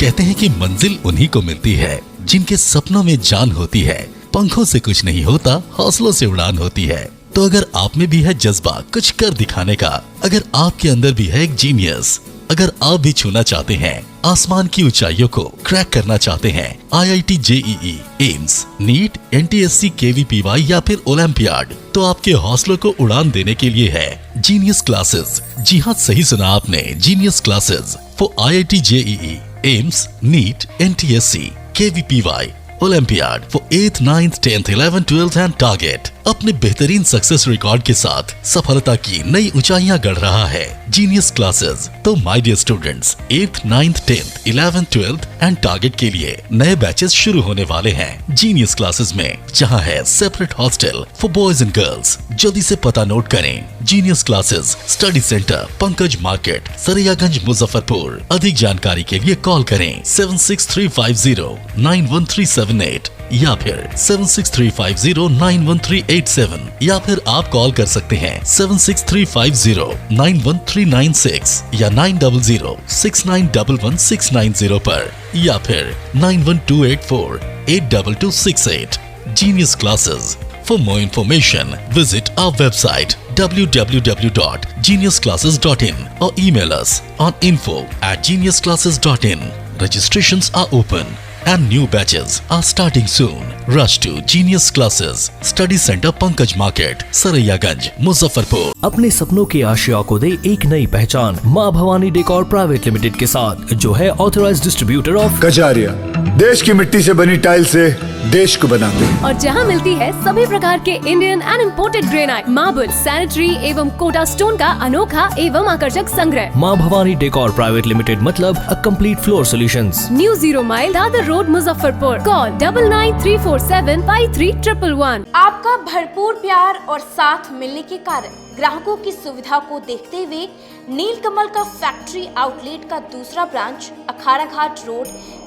कहते हैं कि मंजिल उन्हीं को मिलती है जिनके सपनों में जान होती है। पंखों से कुछ नहीं होता, हौसलों से उड़ान होती है। तो अगर आप में भी है जज्बा कुछ कर दिखाने का, अगर आपके अंदर भी है एक जीनियस, अगर आप भी छूना चाहते हैं आसमान की ऊंचाइयों को, क्रैक करना चाहते हैं IIT JEE, AIIMS, NEET, NTSC, KVPY या फिर ओलंपियाड, तो आपके हौसलों को उड़ान देने के लिए है जीनियस क्लासेस। जी हाँ, सही सुना आपने, genius classes for IIT JEE, AIIMS, NEET, NTSC, KVPY, olympiad for 8th, 9th, 10th, 11th, 12th and target. अपने बेहतरीन सक्सेस रिकॉर्ड के साथ सफलता की नई ऊंचाइयां गढ़ रहा है जीनियस क्लासेस। तो my dear students, 8th, 9th, 10th, 11th, 12th and target के लिए नए बैचेस शुरू होने वाले हैं जीनियस क्लासेस में, जहां है separate hostel for boys and girls. जल्दी से पता नोट करें। Genius classes, study centre, Pankaj Market, Saraiyaganj, Muzaffarpur. अधिक जानकारी के लिए कॉल करें 7635091378 या फिर 7635091387, या फिर आप कॉल कर सकते हैं 7635091396 या 9006911690 पर, या फिर 9128482268। Genius Classes. For more information, visit our website www.geniusclasses.in or email us on info@geniusclasses.in. Registrations are open and new batches are starting soon. Rush to Genius Classes, Study Center, Pankaj Market, Saraiyaganj, Muzaffarpur. अपने सपनों के आशिया को दे एक नई पहचान माँ Bhavani decor private limited के साथ, जो है ऑथराइज्ड डिस्ट्रीब्यूटर ऑफ कजारिया। देश की मिट्टी से बनी टाइल से देश को बनाते हैं, और जहां मिलती है सभी प्रकार के Indian and imported granite, marble, sanitary एवं कोटा स्टोन का अनोखा एवं आकर्षक संग्रह। माँ भवानी डेकोर प्राइवेट लिमिटेड मतलब a complete floor solutions. New 0 mile Dadar road, Muzaffarpur. Call 9934753111। आपका भरपूर प्यार और साथ मिलने के कारण ग्राहकों की सुविधा को देखते हुए नीलकमल का फैक्ट्री आउटलेट का दूसरा ब्रांच अखाड़ा घाट रोड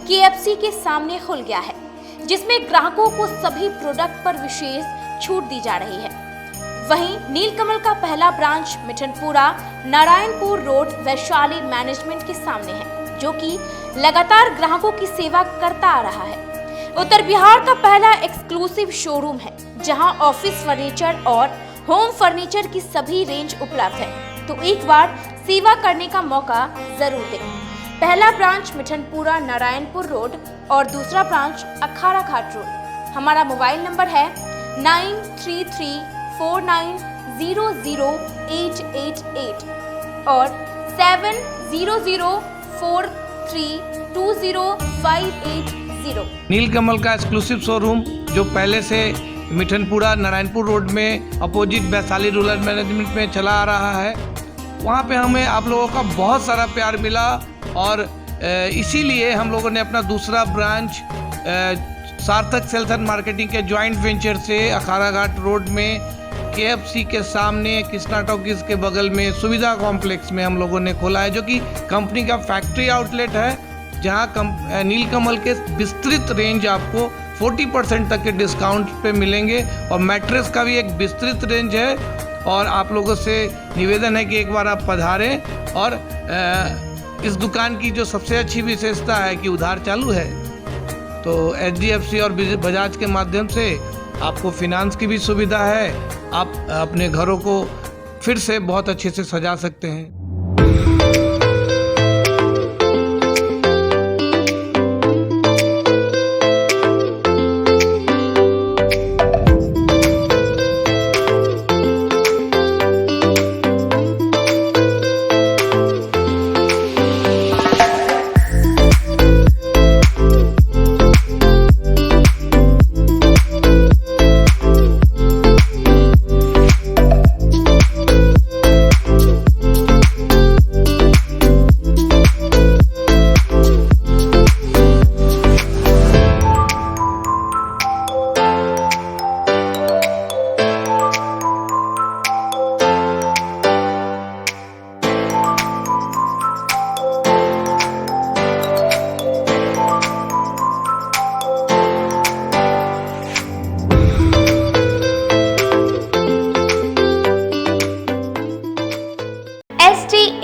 KFC के सामने खुल गया है, जिसमें ग्राहकों को सभी प्रोडक्ट पर विशेष छूट दी जा रही है। वहीं नीलकमल का पहला branch Mithanpura Narayanpur road Vaishali management के सामने है, जो कि लगातार ग्राहकों की सेवा करता आ रहा है। उत्तर बिहार का पहला एक्सक्लूसिव शोरूम है, जहां ऑफिस फर्नीचर और होम फर्नीचर की सभी रेंज उपलब्ध है, तो एक बार सेवा करने का मौका जरूर दें। पहला ब्रांच मिठनपुरा नारायणपुर रोड और दूसरा ब्रांच अखाड़ा घाट रोड। हमारा मोबाइल नंबर है 9334900888 और 7004320580। नीलकमल का एक्सक्लूसिव शोरूम जो पहले से मिठनपुरा नारायणपुर रोड में अपोजिट वैशाली रूरल मैनेजमेंट में चला आ रहा है, वहाँ पे हमें आप लोगों का बहुत सारा प्यार मिला और इसीलिए हम लोगों ने अपना दूसरा ब्रांच सार्थक सेल्स एंड मार्केटिंग के जॉइंट वेंचर से अखाड़ा घाट रोड में KFC के सामने कृष्णा टॉकीज के बगल में सुविधा कॉम्प्लेक्स में हम लोगों ने खोला है, जो कि कंपनी का फैक्ट्री आउटलेट है, जहां नीलकमल के विस्तृत रेंज आपको 40% तक के डिस्काउंट पे मिलेंगे और मैट्रेस का भी एक विस्तृत रेंज है। और आप लोगों से निवेदन है कि एक बार आप पधारें। और इस दुकान की जो सबसे अच्छी विशेषता है कि उधार चालू है, तो HDFC और बजाज के माध्यम से आपको फिनांस की भी सुविधा है। आप अपने घरों को फिर से बहुत अच्छे से सजा सकते हैं।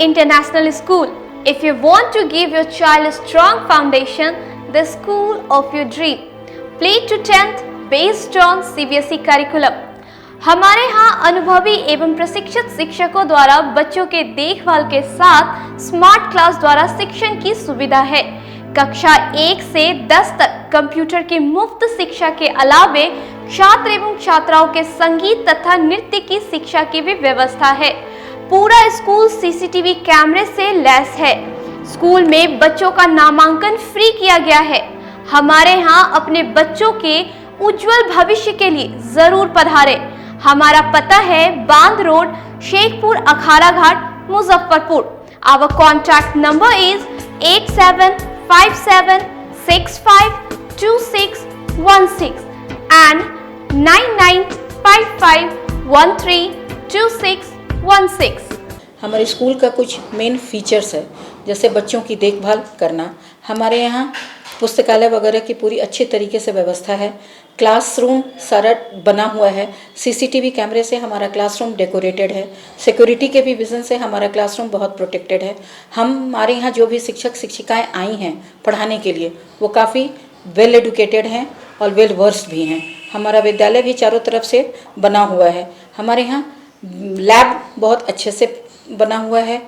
International School. If you want to give your child a strong foundation, the school of your dream. Play to 10th based on CBSE curriculum. हमारे यहाँ अनुभवी एवं प्रशिक्षित शिक्षकों द्वारा बच्चों के देखभाल के साथ स्मार्ट क्लास द्वारा शिक्षण की सुविधा है। कक्षा 1 से 10 तक कंप्यूटर की मुफ्त शिक्षा के अलावे छात्र एवं छात्राओं के संगीत तथा नृत्य की शिक्षा की भी व्यवस्था है। पूरा स्कूल CCTV कैमरे से लैस है। स्कूल में बच्चों का नामांकन फ्री किया गया है। हमारे यहाँ अपने बच्चों के उज्जवल भविष्य के लिए जरूर पधारें। हमारा पता है बांध road, Shekhpur, Akhara Ghat, Muzaffarpur. Our contact number is 8757652616 and 9955132616। हमारे स्कूल का कुछ मेन फीचर्स है, जैसे बच्चों की देखभाल करना। हमारे यहाँ पुस्तकालय वगैरह की पूरी अच्छी तरीके से व्यवस्था है। क्लासरूम सारा बना हुआ है। CCTV कैमरे से हमारा क्लासरूम डेकोरेटेड है। सिक्योरिटी के भी विजन से हमारा क्लासरूम बहुत प्रोटेक्टेड है। हमारे यहाँ जो भी शिक्षक शिक्षिकाएँ आई हैं पढ़ाने के लिए, वो काफ़ी वेल एडुकेटेड हैं और वेल वर्स्ड भी हैं। हमारा विद्यालय भी चारों तरफ से बना हुआ है। हमारे यहाँ लैब बहुत अच्छे से बना हुआ है।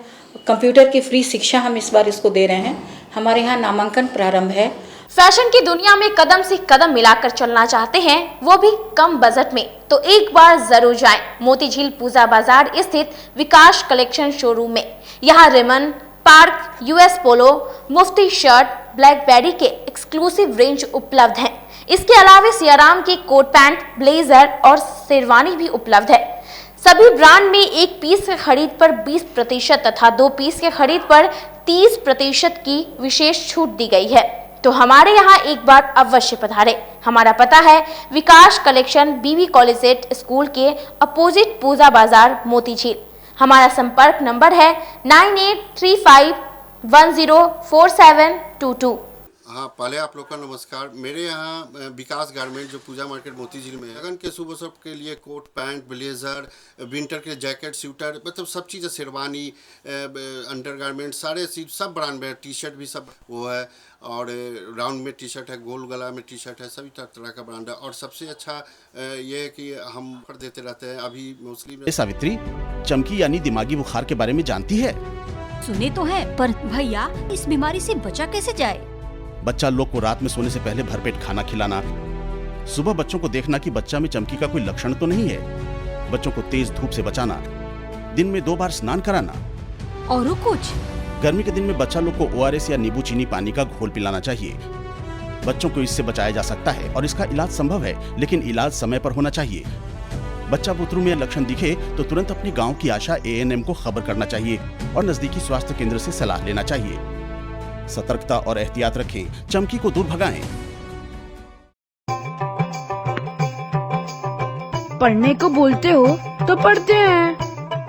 कंप्यूटर की फ्री शिक्षा हम इस बार इसको दे रहे हैं। हमारे यहाँ नामांकन प्रारंभ है। फैशन की दुनिया में कदम से कदम मिलाकर चलना चाहते हैं, वो भी कम बजट में, तो एक बार जरूर जाएं मोतीझील पूजा बाजार स्थित विकास कलेक्शन शोरूम में। यहाँ रेमन, पार्क, US पोलो, मुफ्ती शर्ट, ब्लैकबेरी के एक्सक्लूसिव रेंज उपलब्ध हैं। इसके अलावा सियाराम की कोट पैंट, ब्लेजर और शेरवानी भी उपलब्ध है। सभी ब्रांड में एक पीस के खरीद पर 20% तथा 2 पीस के खरीद पर 30% की विशेष छूट दी गई है। तो हमारे यहाँ एक बार अवश्य पधारें। हमारा पता है विकास कलेक्शन BB कॉलेजिएट स्कूल के अपोजिट पूजा बाजार मोतीझील। हमारा संपर्क नंबर है 9835104722। हाँ, पहले आप लोग का नमस्कार। मेरे यहाँ विकास गारमेंट जो पूजा मार्केट मोती झील में है, लगन के शुभ अवसर के लिए कोट पैंट ब्लेजर, विंटर के जैकेट स्वेटर, मतलब सब चीज़ें, शेरवानी, अंडर गारमेंट, सारे चीज सब ब्रांड में, टी शर्ट भी सब वो है, और राउंड में टी शर्ट है, गोल गला में टी शर्ट है, सभी तरह का ब्रांड है। और सबसे अच्छा ये है कि हम ऑफर देते रहते हैं। अभी मोस्टली सावित्री, चमकी यानी दिमागी बुखार के बारे में जानती है? सुने तो है, पर भैया इस बीमारी से बचा कैसे जाए? बच्चा लोग को रात में सोने से पहले भरपेट खाना खिलाना, सुबह बच्चों को देखना कि बच्चा में चमकी का कोई लक्षण तो नहीं है, बच्चों को तेज धूप से बचाना, दिन में 2 बार स्नान कराना, और कुछ? गर्मी के दिन में बच्चा लोग को ORS या नींबू चीनी पानी का घोल पिलाना चाहिए। बच्चों को इससे बचाया जा सकता है और इसका इलाज संभव है, लेकिन इलाज समय पर होना चाहिए। बच्चा बुतरू में लक्षण दिखे तो तुरंत अपने गांव की आशा ANM को खबर करना चाहिए और नजदीकी स्वास्थ्य केंद्र से सलाह लेना चाहिए। सतर्कता और एहतियात रखें, चमकी को दूर भगाएं। पढ़ने को बोलते हो तो पढ़ते हैं,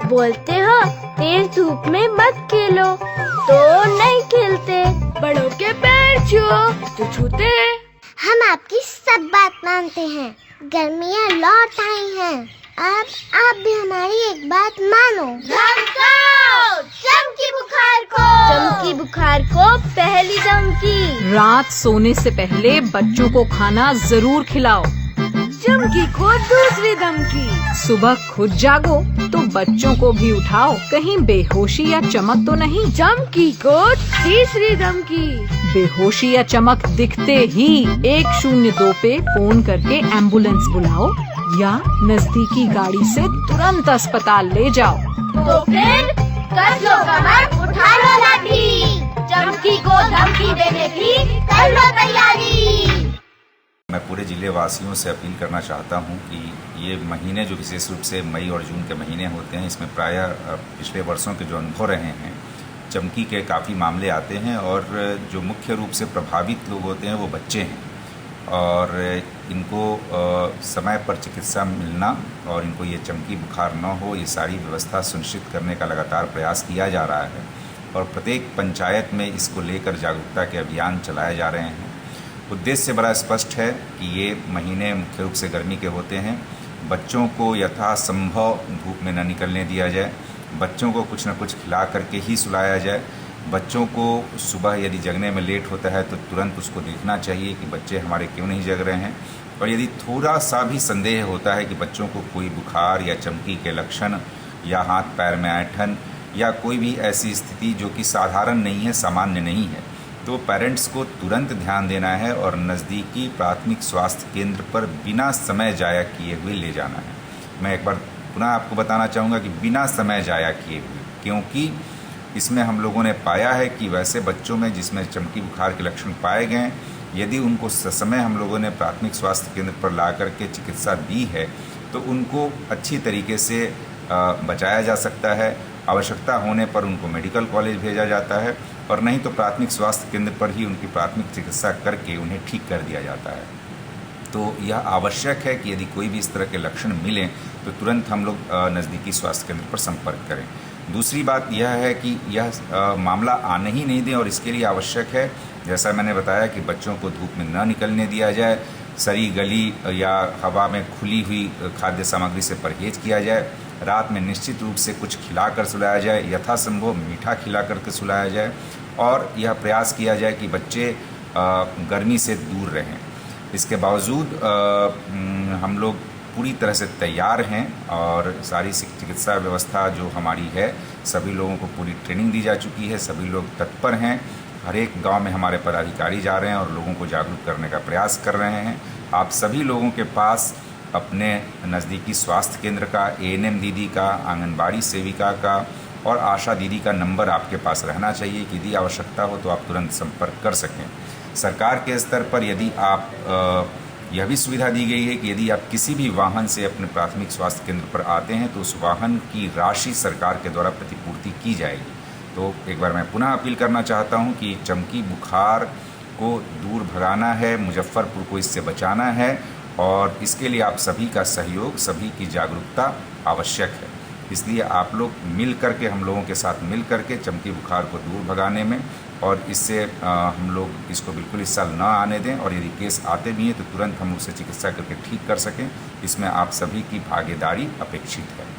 बोलते हो तेज धूप में मत खेलो तो नहीं खेलते, बड़ों के पैर छुओ तो छूते हैं। हम आपकी सब बात मानते हैं, गर्मियाँ लौट आई हैं, अब आप भी हमारी एक बात मानो। चमकी बुखार को पहली धमकी। रात सोने से पहले बच्चों को खाना जरूर खिलाओ। चमकी को दूसरी धमकी। सुबह खुद जागो तो बच्चों को भी उठाओ, कहीं बेहोशी या चमक तो नहीं। चमकी को तीसरी धमकी। बेहोशी या चमक दिखते ही 102 पे फोन करके एम्बुलेंस बुलाओ या नजदीकी गाड़ी से तुरंत अस्पताल ले जाओ। तो फिर कर लो कमर, उठा लो लाठी, चमकी को धमकी देने की कर लो तैयारी। मैं पूरे जिले वासियों से अपील करना चाहता हूं कि ये महीने जो विशेष रूप से मई और जून के महीने होते हैं, इसमें प्रायः पिछले वर्षों के जो अनुभव रहे हैं, चमकी के काफ़ी मामले आते हैं और जो मुख्य रूप से प्रभावित लोग होते हैं वो बच्चे हैं और इनको समय पर चिकित्सा मिलना और इनको ये चमकी बुखार न हो, ये सारी व्यवस्था सुनिश्चित करने का लगातार प्रयास किया जा रहा है और प्रत्येक पंचायत में इसको लेकर जागरूकता के अभियान चलाए जा रहे हैं। उद्देश्य बड़ा स्पष्ट है कि ये महीने मुख्य रूप से गर्मी के होते हैं, बच्चों को यथासंभव धूप में न निकलने दिया जाए, बच्चों को कुछ न कुछ खिला करके ही सुलाया जाए। बच्चों को सुबह यदि जगने में लेट होता है तो तुरंत उसको देखना चाहिए कि बच्चे हमारे क्यों नहीं जग रहे हैं, और यदि थोड़ा सा भी संदेह होता है कि बच्चों को कोई बुखार या चमकी के लक्षण या हाथ पैर में ऐंठन या कोई भी ऐसी स्थिति जो कि साधारण नहीं है, सामान्य नहीं है, तो पेरेंट्स को तुरंत ध्यान देना है और नज़दीकी प्राथमिक स्वास्थ्य केंद्र पर बिना समय जाया किए हुए ले जाना है। मैं एक बार पुनः आपको बताना चाहूँगा कि बिना समय जाया किए हुए, क्योंकि इसमें हम लोगों ने पाया है कि वैसे बच्चों में जिसमें चमकी बुखार के लक्षण पाए गए, यदि उनको समय हम लोगों ने प्राथमिक स्वास्थ्य केंद्र पर ला करके चिकित्सा दी है तो उनको अच्छी तरीके से बचाया जा सकता है। आवश्यकता होने पर उनको मेडिकल कॉलेज भेजा जाता है और नहीं तो प्राथमिक स्वास्थ्य केंद्र पर ही उनकी प्राथमिक चिकित्सा करके उन्हें ठीक कर दिया जाता है। तो यह आवश्यक है कि यदि कोई भी इस तरह के लक्षण मिलें तो तुरंत हम लोग नज़दीकी स्वास्थ्य केंद्र पर संपर्क करें। दूसरी बात यह है कि यह मामला आने ही नहीं दें और इसके लिए आवश्यक है, जैसा मैंने बताया, कि बच्चों को धूप में न निकलने दिया जाए, सड़ी गली या हवा में खुली हुई खाद्य सामग्री से परहेज किया जाए, रात में निश्चित रूप से कुछ खिलाकर सुलाया जाए, यथासंभव मीठा खिला करके सुलाया जाए और यह प्रयास किया जाए कि बच्चे गर्मी से दूर रहें। इसके बावजूद हम लोग पूरी तरह से तैयार हैं और सारी चिकित्सा व्यवस्था जो हमारी है, सभी लोगों को पूरी ट्रेनिंग दी जा चुकी है, सभी लोग तत्पर हैं। हर एक गांव में हमारे पदाधिकारी जा रहे हैं और लोगों को जागरूक करने का प्रयास कर रहे हैं। आप सभी लोगों के पास अपने नज़दीकी स्वास्थ्य केंद्र का, ANM दीदी का, आंगनबाड़ी सेविका का और आशा दीदी का नंबर आपके पास रहना चाहिए कि यदि आवश्यकता हो तो आप तुरंत संपर्क कर सकें। सरकार के स्तर पर यदि आप यह भी सुविधा दी गई है कि यदि आप किसी भी वाहन से अपने प्राथमिक स्वास्थ्य केंद्र पर आते हैं तो उस वाहन की राशि सरकार के द्वारा प्रतिपूर्ति की जाएगी। तो एक बार मैं पुनः अपील करना चाहता हूं कि चमकी बुखार को दूर भगाना है, मुजफ्फरपुर को इससे बचाना है और इसके लिए आप सभी का सहयोग, सभी की जागरूकता आवश्यक है। इसलिए आप लोग मिल करके, हम लोगों के साथ मिल करके चमकी बुखार को दूर भगाने में और इससे हम लोग इसको बिल्कुल इस साल ना आने दें, और यदि केस आते भी हैं तो तुरंत हम उससे चिकित्सा करके ठीक कर सकें। इसमें आप सभी की भागीदारी अपेक्षित है।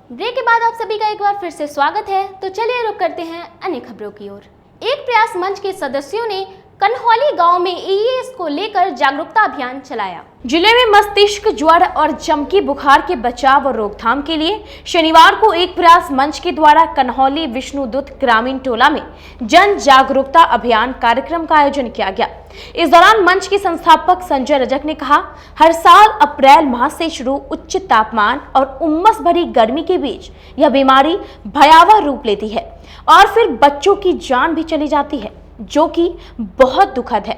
ब्रेक के बाद आप सभी का एक बार फिर से स्वागत है। तो चलिए रुक करते हैं अन्य खबरों की ओर। एक प्रयास मंच के सदस्यों ने कन्हौली गांव में एईएस को लेकर जागरूकता अभियान चलाया। जिले में मस्तिष्क ज्वर और चमकी बुखार के बचाव और रोकथाम के लिए शनिवार को एक प्रयास मंच के द्वारा कन्हौली विष्णुदूत ग्रामीण टोला में जन जागरूकता अभियान कार्यक्रम का आयोजन किया गया। इस दौरान मंच के संस्थापक संजय रजक ने कहा, हर साल अप्रैल माह से शुरू उच्च तापमान और उमस भरी गर्मी के बीच यह बीमारी भयावह रूप लेती है और फिर बच्चों की जान भी चली जाती है, जो कि बहुत दुखद है।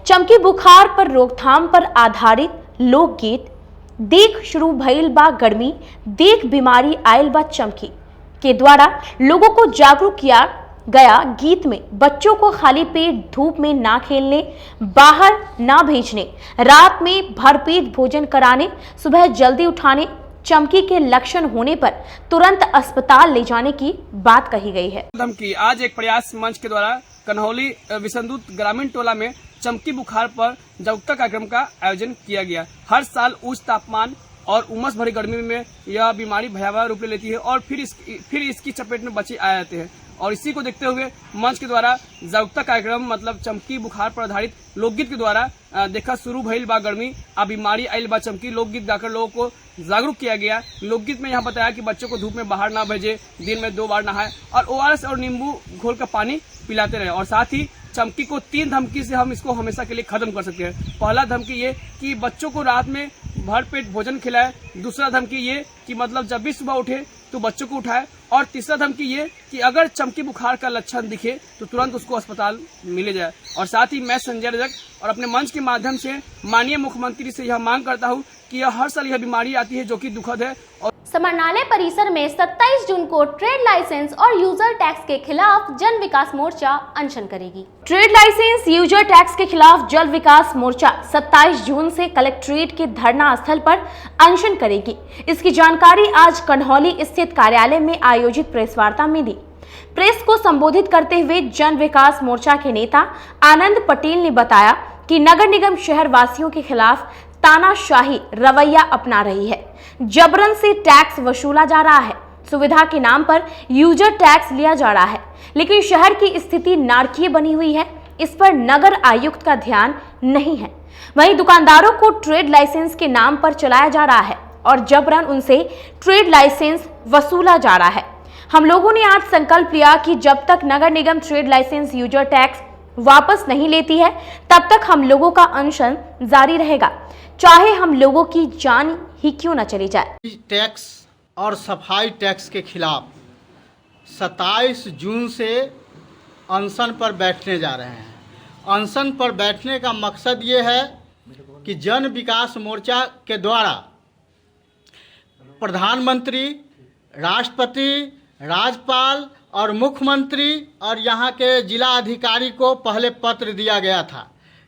चमकी बुखार पर रोकथाम पर आधारित लोकगीत देख शुरू भइल बा गर्मी, देख बीमारी आयल बा चमकी के द्वारा लोगों को जागरूक किया गया। गीत में बच्चों को खाली पेट धूप में ना खेलने, बाहर ना भेजने, रात में भरपेट भोजन कराने, सुबह जल्दी उठाने, चमकी के लक्षण होने पर तुरंत अस्पताल ले जाने की बात कही गई है। धमकी आज एक प्रयास मंच के द्वारा कन्हौली विष्णुदूत ग्रामीण टोला में चमकी बुखार पर जागरूकता कार्यक्रम का आयोजन किया गया। हर साल उच्च तापमान और उमस भरी गर्मी में यह बीमारी भयावह रूप ले लेती है और फिर इसकी चपेट में बच्चे आ जाते हैं, और इसी को देखते हुए मंच के द्वारा जागरूकता कार्यक्रम मतलब चमकी बुखार पर आधारित लोकगीत के द्वारा देखा शुरू भइल बा गर्मी आ बीमारी आइल बा चमकी लोकगीत गाकर लोगों को जागरूक किया गया। लोकगीत में यहाँ बताया कि बच्चों को धूप में बाहर ना भेजे, दिन में 2 बार नहाए और ORS और नींबू घोल का पानी पिलाते रहे, और साथ ही चमकी को 3 धमकी से हम इसको हमेशा के लिए खत्म कर सकते हैं। पहला धमकी ये कि बच्चों को रात में भरपेट भोजन खिलाए, दूसरा धमकी ये कि मतलब जब भी सुबह उठे तो बच्चों को उठाए, और तीसरा धमकी ये कि अगर चमकी बुखार का लक्षण दिखे तो तुरंत उसको अस्पताल मिले जाए। और साथ ही मैं संजय रजक और अपने मंच के माध्यम से माननीय मुख्यमंत्री से यह मांग करता हूँ कि हर साल यह बीमारी आती है जो कि दुखद है। और समाहरणालय परिसर में 27 जून को ट्रेड लाइसेंस और यूजर टैक्स के खिलाफ जन विकास मोर्चा अनशन करेगी। ट्रेड लाइसेंस यूजर टैक्स के खिलाफ जन विकास मोर्चा 27 जून से कलेक्ट्रेट के धरना स्थल पर अनशन करेगी। इसकी जानकारी आज कन्हौली स्थित कार्यालय में आयोजित प्रेस वार्ता में दी। प्रेस को संबोधित करते हुए जन विकास मोर्चा के नेता आनंद पटेल ने बताया कि नगर निगम शहर वासियों के खिलाफ तानाशाही रवैया अपना रही है। जबरन से टैक्स वसूला जा रहा है, सुविधा के नाम पर यूजर टैक्स लिया जा रहा है, लेकिन शहर की स्थिति नारकीय बनी हुई है। इस पर नगर आयुक्त का ध्यान नहीं है। वहीं दुकानदारों को ट्रेड लाइसेंस के नाम पर चलाया जा रहा है और जबरन उनसे ट्रेड लाइसेंस वसूला जा रहा है। हम लोगों ने आज संकल्प लिया कि जब तक नगर निगम ट्रेड लाइसेंस यूजर टैक्स वापस नहीं लेती है तब तक हम लोगों का अनशन जारी रहेगा, चाहे हम लोगों की जान ही क्यों न चली जाए। टैक्स और सफाई टैक्स के खिलाफ 27 जून से अनशन पर बैठने जा रहे हैं। अनशन पर बैठने का मकसद ये है कि जन विकास मोर्चा के द्वारा प्रधानमंत्री, राष्ट्रपति, राज्यपाल और मुख्यमंत्री और यहाँ के जिला अधिकारी को पहले पत्र दिया गया था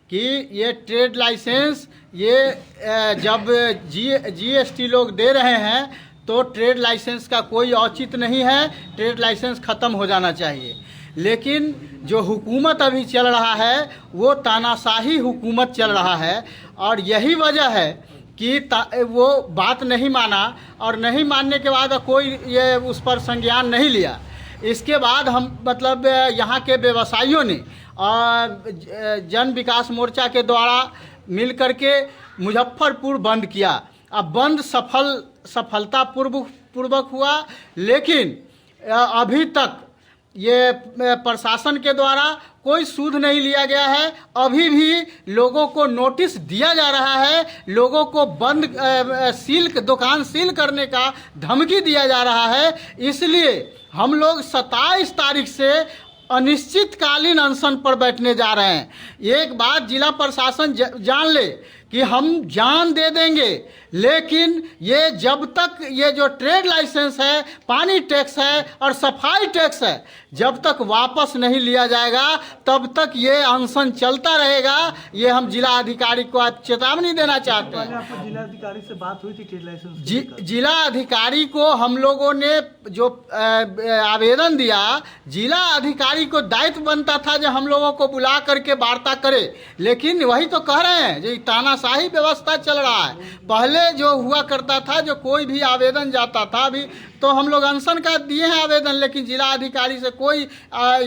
कि ये ट्रेड लाइसेंस ये जब जीएसटी लोग दे रहे हैं तो ट्रेड लाइसेंस का कोई औचित्य नहीं है, ट्रेड लाइसेंस ख़त्म हो जाना चाहिए। लेकिन जो हुकूमत अभी चल रहा है वो तानाशाही हुकूमत चल रहा है, और यही वजह है कि वो बात नहीं माना, और नहीं मानने के बाद कोई ये उस पर संज्ञान नहीं लिया। इसके बाद हम मतलब यहाँ के व्यवसायियों ने जन विकास मोर्चा के द्वारा मिल करके मुजफ्फरपुर बंद किया। अब बंद सफलता पूर्वक हुआ, लेकिन अभी तक ये प्रशासन के द्वारा कोई सूद नहीं लिया गया है। अभी भी लोगों को नोटिस दिया जा रहा है, लोगों को बंद दुकान सील करने का धमकी दिया जा रहा है। इसलिए हम लोग 27 तारीख से अनिश्चितकालीन अनशन पर बैठने जा रहे हैं। एक बात जिला प्रशासन जान ले कि हम जान दे देंगे, लेकिन ये जब तक ये जो ट्रेड लाइसेंस है, पानी टैक्स है और सफाई टैक्स है, जब तक वापस नहीं लिया जाएगा तब तक ये अनशन चलता रहेगा। ये हम जिला अधिकारी को आज चेतावनी देना चाहते हैं। आपको जिला अधिकारी से बात हुई थी ट्रेड लाइसेंस? जिला अधिकारी को हम लोगों ने जो आवेदन दिया, जिला अधिकारी को दायित्व बनता था जो हम लोगों को बुला करके वार्ता करे, लेकिन वही तो कह रहे हैं जो तानाशाही व्यवस्था चल रहा है। पहले जो हुआ करता था, जो कोई भी आवेदन जाता था, अभी तो हम लोग अनशन का दिए हैं आवेदन, लेकिन जिला अधिकारी से कोई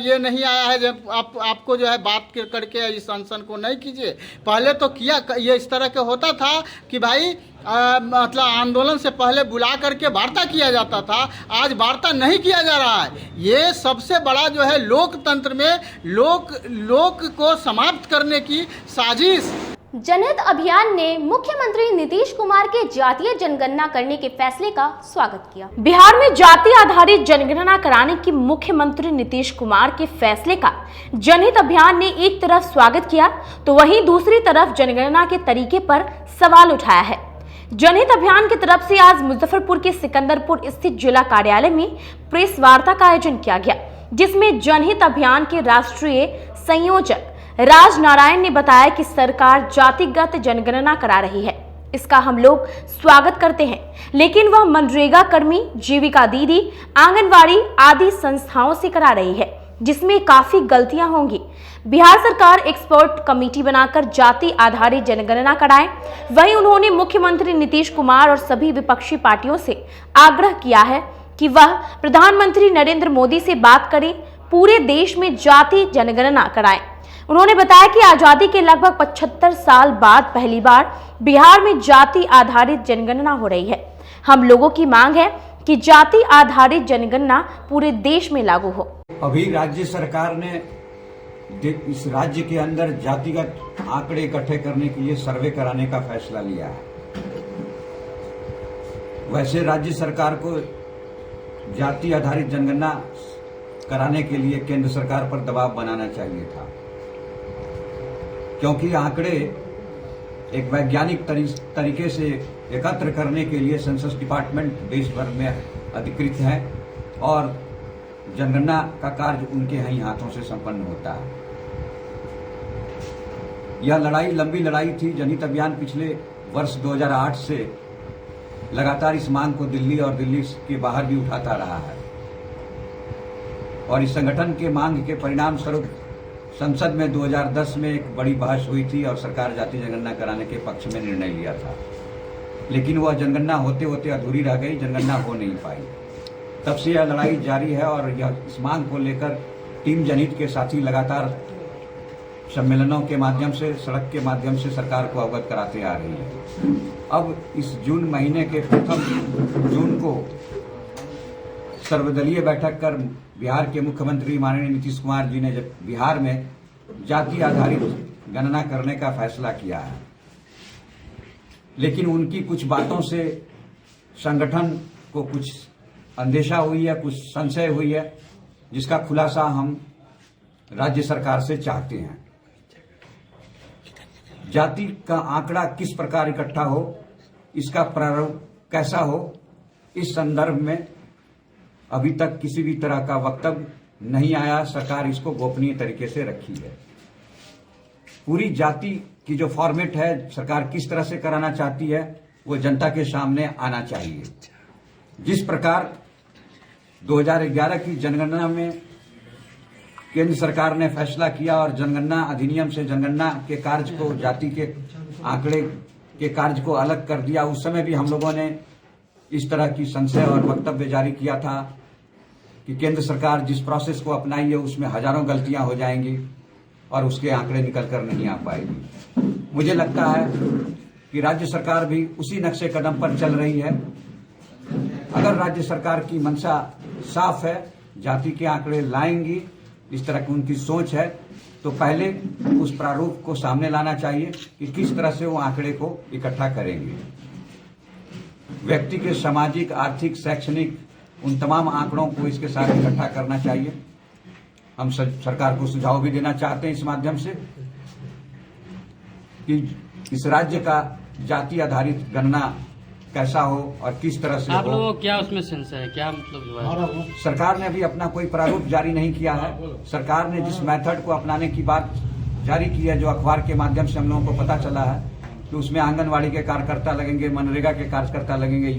ये नहीं आया है जब आपको जो है बात करके इस अनशन को नहीं कीजिए। पहले तो किया, ये इस तरह के होता था कि भाई मतलब आंदोलन से पहले बुला करके वार्ता किया जाता था, आज वार्ता नहीं किया जा रहा है। ये सबसे बड़ा जो है लोकतंत्र में लोक को समाप्त करने की साजिश। जनहित अभियान ने मुख्यमंत्री नीतीश कुमार के जातीय जनगणना करने के फैसले का स्वागत किया। बिहार में जाति आधारित जनगणना कराने की मुख्यमंत्री नीतीश कुमार के फैसले का जनहित अभियान ने एक तरफ स्वागत किया तो वहीं दूसरी तरफ जनगणना के तरीके पर सवाल उठाया है। जनहित अभियान की तरफ से आज मुजफ्फरपुर के सिकंदरपुर स्थित जिला कार्यालय में प्रेस वार्ता का आयोजन किया गया, जिसमें जनहित अभियान के राष्ट्रीय संयोजक राज नारायण ने बताया कि सरकार जातिगत जनगणना करा रही है, इसका हम लोग स्वागत करते हैं, लेकिन वह मनरेगा कर्मी, जीविका दीदी, आंगनवाड़ी आदि संस्थाओं से करा रही है, जिसमें काफी गलतियां होंगी। बिहार सरकार एक्सपर्ट कमेटी बनाकर जाति आधारित जनगणना कराए। वहीं उन्होंने मुख्यमंत्री नीतीश कुमार और सभी विपक्षी पार्टियों से आग्रह किया है कि वह प्रधानमंत्री नरेंद्र मोदी से बात करें, पूरे देश में जाति जनगणना कराएं। उन्होंने बताया कि आजादी के लगभग 75 साल बाद पहली बार बिहार में जाति आधारित जनगणना हो रही है। हम लोगों की मांग है कि जाति आधारित जनगणना पूरे देश में लागू हो। अभी राज्य सरकार ने इस राज्य के अंदर जातिगत आंकड़े इकट्ठे करने के लिए सर्वे कराने का फैसला लिया है। वैसे राज्य सरकार को जाति आधारित जनगणना कराने के लिए केंद्र सरकार पर दबाव बनाना चाहिए था, क्योंकि आंकड़े एक वैज्ञानिक तरीके से एकत्र करने के लिए सेंसस डिपार्टमेंट देश भर में अधिकृत है और जनगणना का कार्य उनके ही हाथों से संपन्न होता है। यह लड़ाई लंबी लड़ाई थी। जनहित अभियान पिछले वर्ष 2008 से लगातार इस मांग को दिल्ली और दिल्ली के बाहर भी उठाता रहा है और इस संगठन के मांग के परिणाम स्वरूप संसद में 2010 में एक बड़ी बहस हुई थी और सरकार जाति जनगणना कराने के पक्ष में निर्णय लिया था, लेकिन वह जनगणना होते होते अधूरी रह गई, जनगणना हो नहीं पाई। तब से यह लड़ाई जारी है और यह इस मांग को लेकर टीम जनहित के साथी लगातार सम्मेलनों के माध्यम से, सड़क के माध्यम से सरकार को अवगत कराते आ रही है। अब इस जून महीने के प्रथम जून को सर्वदलीय बैठक कर बिहार के मुख्यमंत्री माननीय नीतीश कुमार जी ने जब बिहार में जाति आधारित गणना करने का फैसला किया है, लेकिन उनकी कुछ बातों से संगठन को कुछ अंदेशा हुई है, कुछ संशय हुई है, जिसका खुलासा हम राज्य सरकार से चाहते हैं। जाति का आंकड़ा किस प्रकार इकट्ठा हो, इसका प्रारूप कैसा हो, इस संदर्भ में अभी तक किसी भी तरह का वक्तव्य नहीं आया। सरकार इसको गोपनीय तरीके से रखी है। पूरी जाति की जो फॉर्मेट है, सरकार किस तरह से कराना चाहती है, वो जनता के सामने आना चाहिए। जिस प्रकार 2011 की जनगणना में केंद्र सरकार ने फैसला किया और जनगणना अधिनियम से जनगणना के कार्य को, जाति के आंकड़े के कार्य को अलग कर दिया, उस समय भी हम लोगों ने इस तरह की संशय और वक्तव्य जारी किया था कि केंद्र सरकार जिस प्रोसेस को अपनाई है उसमें हजारों गलतियां हो जाएंगी और उसके आंकड़े निकल कर नहीं आ पाएगी। मुझे लगता है कि राज्य सरकार भी उसी नक्शे कदम पर चल रही है। अगर राज्य सरकार की मंशा साफ है, जाति के आंकड़े लाएंगी, इस तरह की उनकी सोच है, तो पहले उस प्रारूप को सामने लाना चाहिए कि किस तरह से वो आंकड़े को इकट्ठा करेंगे। व्यक्ति के सामाजिक, आर्थिक, शैक्षणिक उन तमाम आंकड़ों को इसके साथ इकट्ठा करना चाहिए। हम सरकार को सुझाव भी देना चाहते हैं इस माध्यम से कि इस राज्य का जाति आधारित गणना कैसा हो और किस तरह से आप हो। लोगों को क्या उसमें सेंस है, क्या मतलब सरकार ने अभी अपना कोई प्रारूप जारी नहीं किया है। सरकार ने जिस मेथड को अपनाने की बात जारी की है, जो अखबार के माध्यम से हम लोगों को पता चला है कि उसमें आंगनवाड़ी के कार्यकर्ता लगेंगे, मनरेगा के कार्यकर्ता लगेंगे।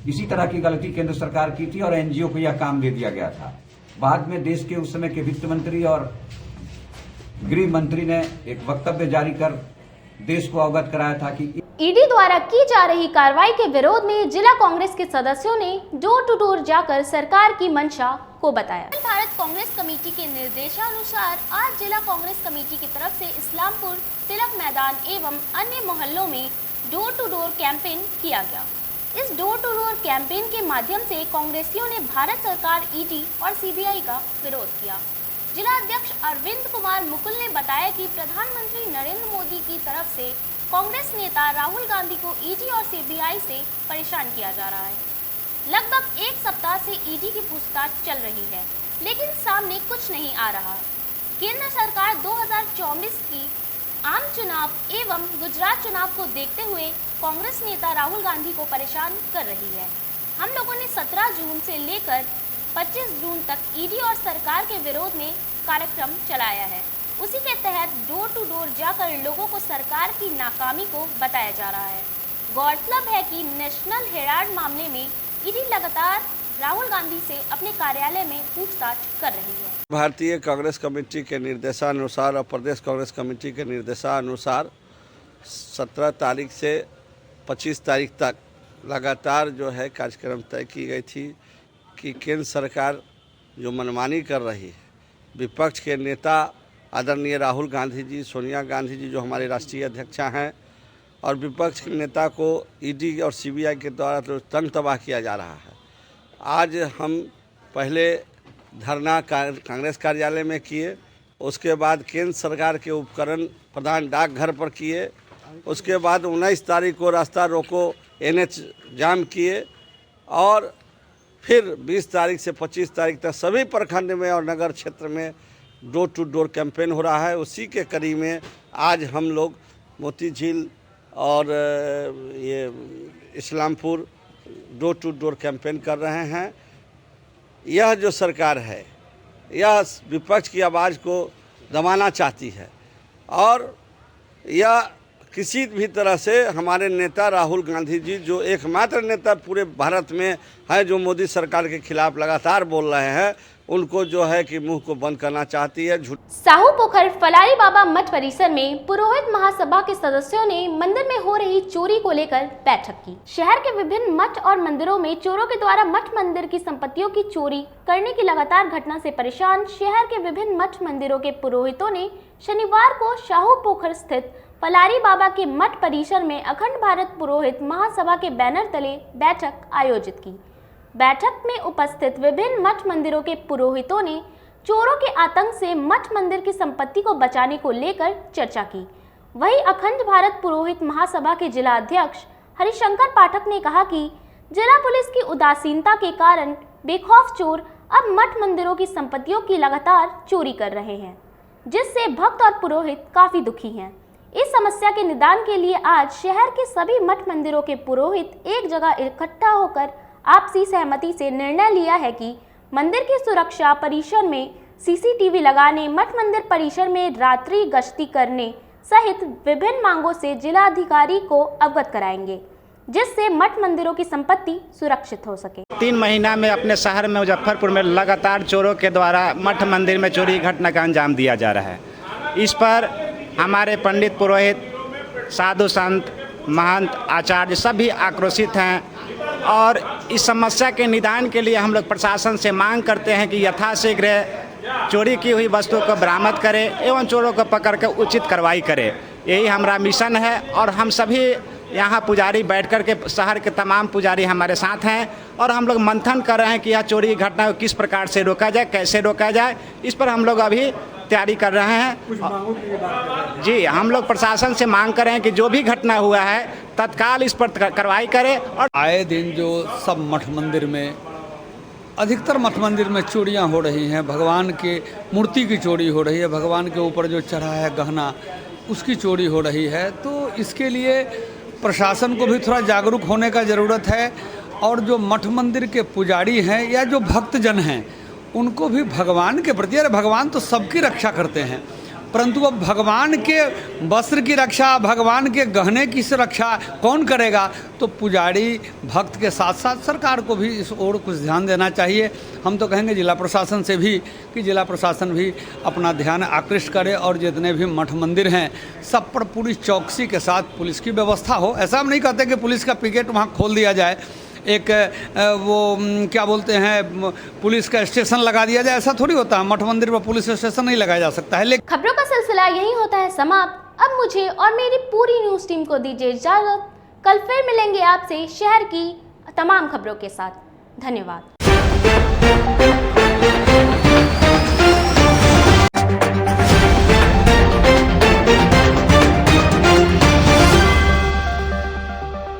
इसी तरह की गलती केंद्र सरकार की थी और एनजीओ को यह काम दे दिया गया था। बाद में देश के उस समय के वित्त मंत्री और गृह मंत्री ने एक वक्तव्य जारी कर देश को अवगत कराया था कि ईडी द्वारा की जा रही कार्रवाई के विरोध में जिला कांग्रेस के सदस्यों ने डोर टू डोर जाकर सरकार की मंशा को बताया। भारत कांग्रेस कमेटी के निर्देशानुसार आज जिला कांग्रेस कमेटी की तरफ से इस्लामपुर, तिलक मैदान एवं अन्य मोहल्लों में डोर टू डोर कैंपेन किया गया। इस डोर टू डोर कैंपेन के माध्यम से कांग्रेसियों ने भारत सरकार, ईडी और सीबीआई का विरोध किया। जिला अध्यक्ष अरविंद कुमार मुकुल ने बताया कि प्रधानमंत्री नरेंद्र मोदी की तरफ से कांग्रेस नेता राहुल गांधी को ईडी और सीबीआई से परेशान किया जा रहा है। लगभग एक सप्ताह से ईडी की पूछताछ चल रही है, लेकिन सामने कुछ नहीं आ रहा। केंद्र सरकार 2024 की आम चुनाव एवं गुजरात चुनाव को देखते हुए कांग्रेस नेता राहुल गांधी को परेशान कर रही है। हम लोगों ने 17 जून से लेकर 25 जून तक ईडी और सरकार के विरोध में कार्यक्रम चलाया है। उसी के तहत डोर टू डोर जाकर लोगों को सरकार की नाकामी को बताया जा रहा है। गौरतलब है कि नेशनल हेराल्ड मामले में ईडी लगातार राहुल गांधी से अपने कार्यालय में पूछताछ कर रही है। भारतीय कांग्रेस कमेटी के निर्देशानुसार और प्रदेश कांग्रेस कमेटी के निर्देशानुसार 17 तारीख से 25 तारीख तक लगातार जो है कार्यक्रम तय की गई थी कि केंद्र सरकार जो मनमानी कर रही है, विपक्ष के नेता आदरणीय राहुल गांधी जी, सोनिया गांधी जी जो हमारे राष्ट्रीय अध्यक्षा हैं, और विपक्ष के नेता को ईडी और सीबीआई के द्वारा तो तबाह किया जा रहा है। आज हम पहले धरना कांग्रेस कार्यालय में किए, उसके बाद केंद्र सरकार के उपकरण प्रधान डाकघर पर किए, उसके बाद 19 तारीख को रास्ता रोको NH जाम किए और फिर 20 तारीख से 25 तारीख तक सभी प्रखंड में और नगर क्षेत्र में डोर टू डोर कैंपेन हो रहा है। उसी के कड़ी में आज हम लोग मोती झील और ये Islampur door to door campaign कर रहे हैं। यह जो सरकार है, यह विपक्ष की आवाज़ को दबाना चाहती है और यह किसी भी तरह से हमारे नेता राहुल गांधी जी जो एकमात्र नेता पूरे भारत में है जो मोदी सरकार के खिलाफ लगातार बोल रहे हैं, उनको जो है कि मुंह को बंद करना चाहती है। साहू पोखर फलारी बाबा मठ परिसर में पुरोहित महासभा के सदस्यों ने मंदिर में हो रही चोरी को लेकर बैठक की। शहर के विभिन्न मठ और मंदिरों में चोरों के द्वारा मठ मंदिर की संपत्तियों की चोरी करने की लगातार घटना से परेशान शहर के विभिन्न मठ मंदिरों के पुरोहितों ने शनिवार को साहू पोखर स्थित फलारी बाबा के मठ परिसर में अखंड भारत पुरोहित महासभा के बैनर तले बैठक आयोजित की। बैठक में उपस्थित विभिन्न मठ मंदिरों के पुरोहितों ने चोरों के आतंक से मठ मंदिर की संपत्ति को बचाने को लेकर चर्चा की। वहीं अखंड भारत पुरोहित महासभा के जिला अध्यक्ष हरिशंकर पाठक ने कहा कि जिला पुलिस की उदासीनता के कारण बेखौफ चोर अब मठ मंदिरों की संपत्तियों की लगातार चोरी कर रहे हैं, जिससे भक्त और पुरोहित काफी दुखी हैं। इस समस्या के निदान के लिए आज शहर के सभी मठ मंदिरों के पुरोहित एक जगह इकट्ठा होकर आपसी सहमति से निर्णय लिया है कि मंदिर की सुरक्षा परिसर में CCTV लगाने, मठ मंदिर परिसर में रात्रि गश्ती करने सहित विभिन्न मांगों से जिलाधिकारी को अवगत कराएंगे, जिससे मठ मंदिरों की संपत्ति सुरक्षित हो सके। 3 महीना में अपने शहर में मुजफ्फरपुर में लगातार चोरों के द्वारा मठ मंदिर में चोरी घटना का अंजाम दिया जा रहा है। इस पर हमारे पंडित पुरोहित, साधु संत, महंत, आचार्य सभी आक्रोशित हैं और इस समस्या के निदान के लिए हम लोग प्रशासन से मांग करते हैं कि यथाशीघ्र चोरी की हुई वस्तु को बरामद करे एवं चोरों को पकड़ कर उचित कार्रवाई करे। यही हमारा मिशन है और हम सभी यहाँ पुजारी बैठकर के शहर के तमाम पुजारी हमारे साथ हैं और हम लोग मंथन कर रहे हैं कि यह चोरी घटना को किस प्रकार से रोका जाए, कैसे रोका जाए। इस पर हम लोग अभी तैयारी कर रहे हैं। जी, हम लोग प्रशासन से मांग कर रहे हैं कि जो भी घटना हुआ है तत्काल इस पर कार्रवाई करे। और आए दिन जो सब मठ मंदिर में, अधिकतर मठ मंदिर में चोरियां हो रही हैं, भगवान के मूर्ति की चोरी हो रही है, भगवान के ऊपर जो चढ़ा है गहना उसकी चोरी हो रही है। तो इसके लिए प्रशासन को भी थोड़ा जागरूक होने का ज़रूरत है, और जो मठ मंदिर के पुजारी हैं या जो भक्तजन हैं उनको भी भगवान के प्रति, अरे भगवान तो सबकी रक्षा करते हैं, परंतु अब भगवान के वस्त्र की रक्षा, भगवान के गहने की सुरक्षा कौन करेगा? तो पुजारी भक्त के साथ साथ सरकार को भी इस ओर कुछ ध्यान देना चाहिए। हम तो कहेंगे जिला प्रशासन से भी कि जिला प्रशासन भी अपना ध्यान आकृष्ट करे और जितने भी मठ मंदिर हैं सब पर पूरी चौकसी के साथ पुलिस की व्यवस्था हो। ऐसा हम नहीं कहते कि पुलिस का पिकेट वहाँ खोल दिया जाए, एक वो क्या बोलते हैं पुलिस का स्टेशन लगा दिया जाए, ऐसा थोड़ी होता है। मठ मंदिर पर पुलिस स्टेशन नहीं लगाया जा सकता है। लेकिन खबरों का सिलसिला यही होता है समाप्त। अब मुझे और मेरी पूरी न्यूज़ टीम को दीजिए इजाजत। कल फिर मिलेंगे आपसे शहर की तमाम खबरों के साथ। धन्यवाद।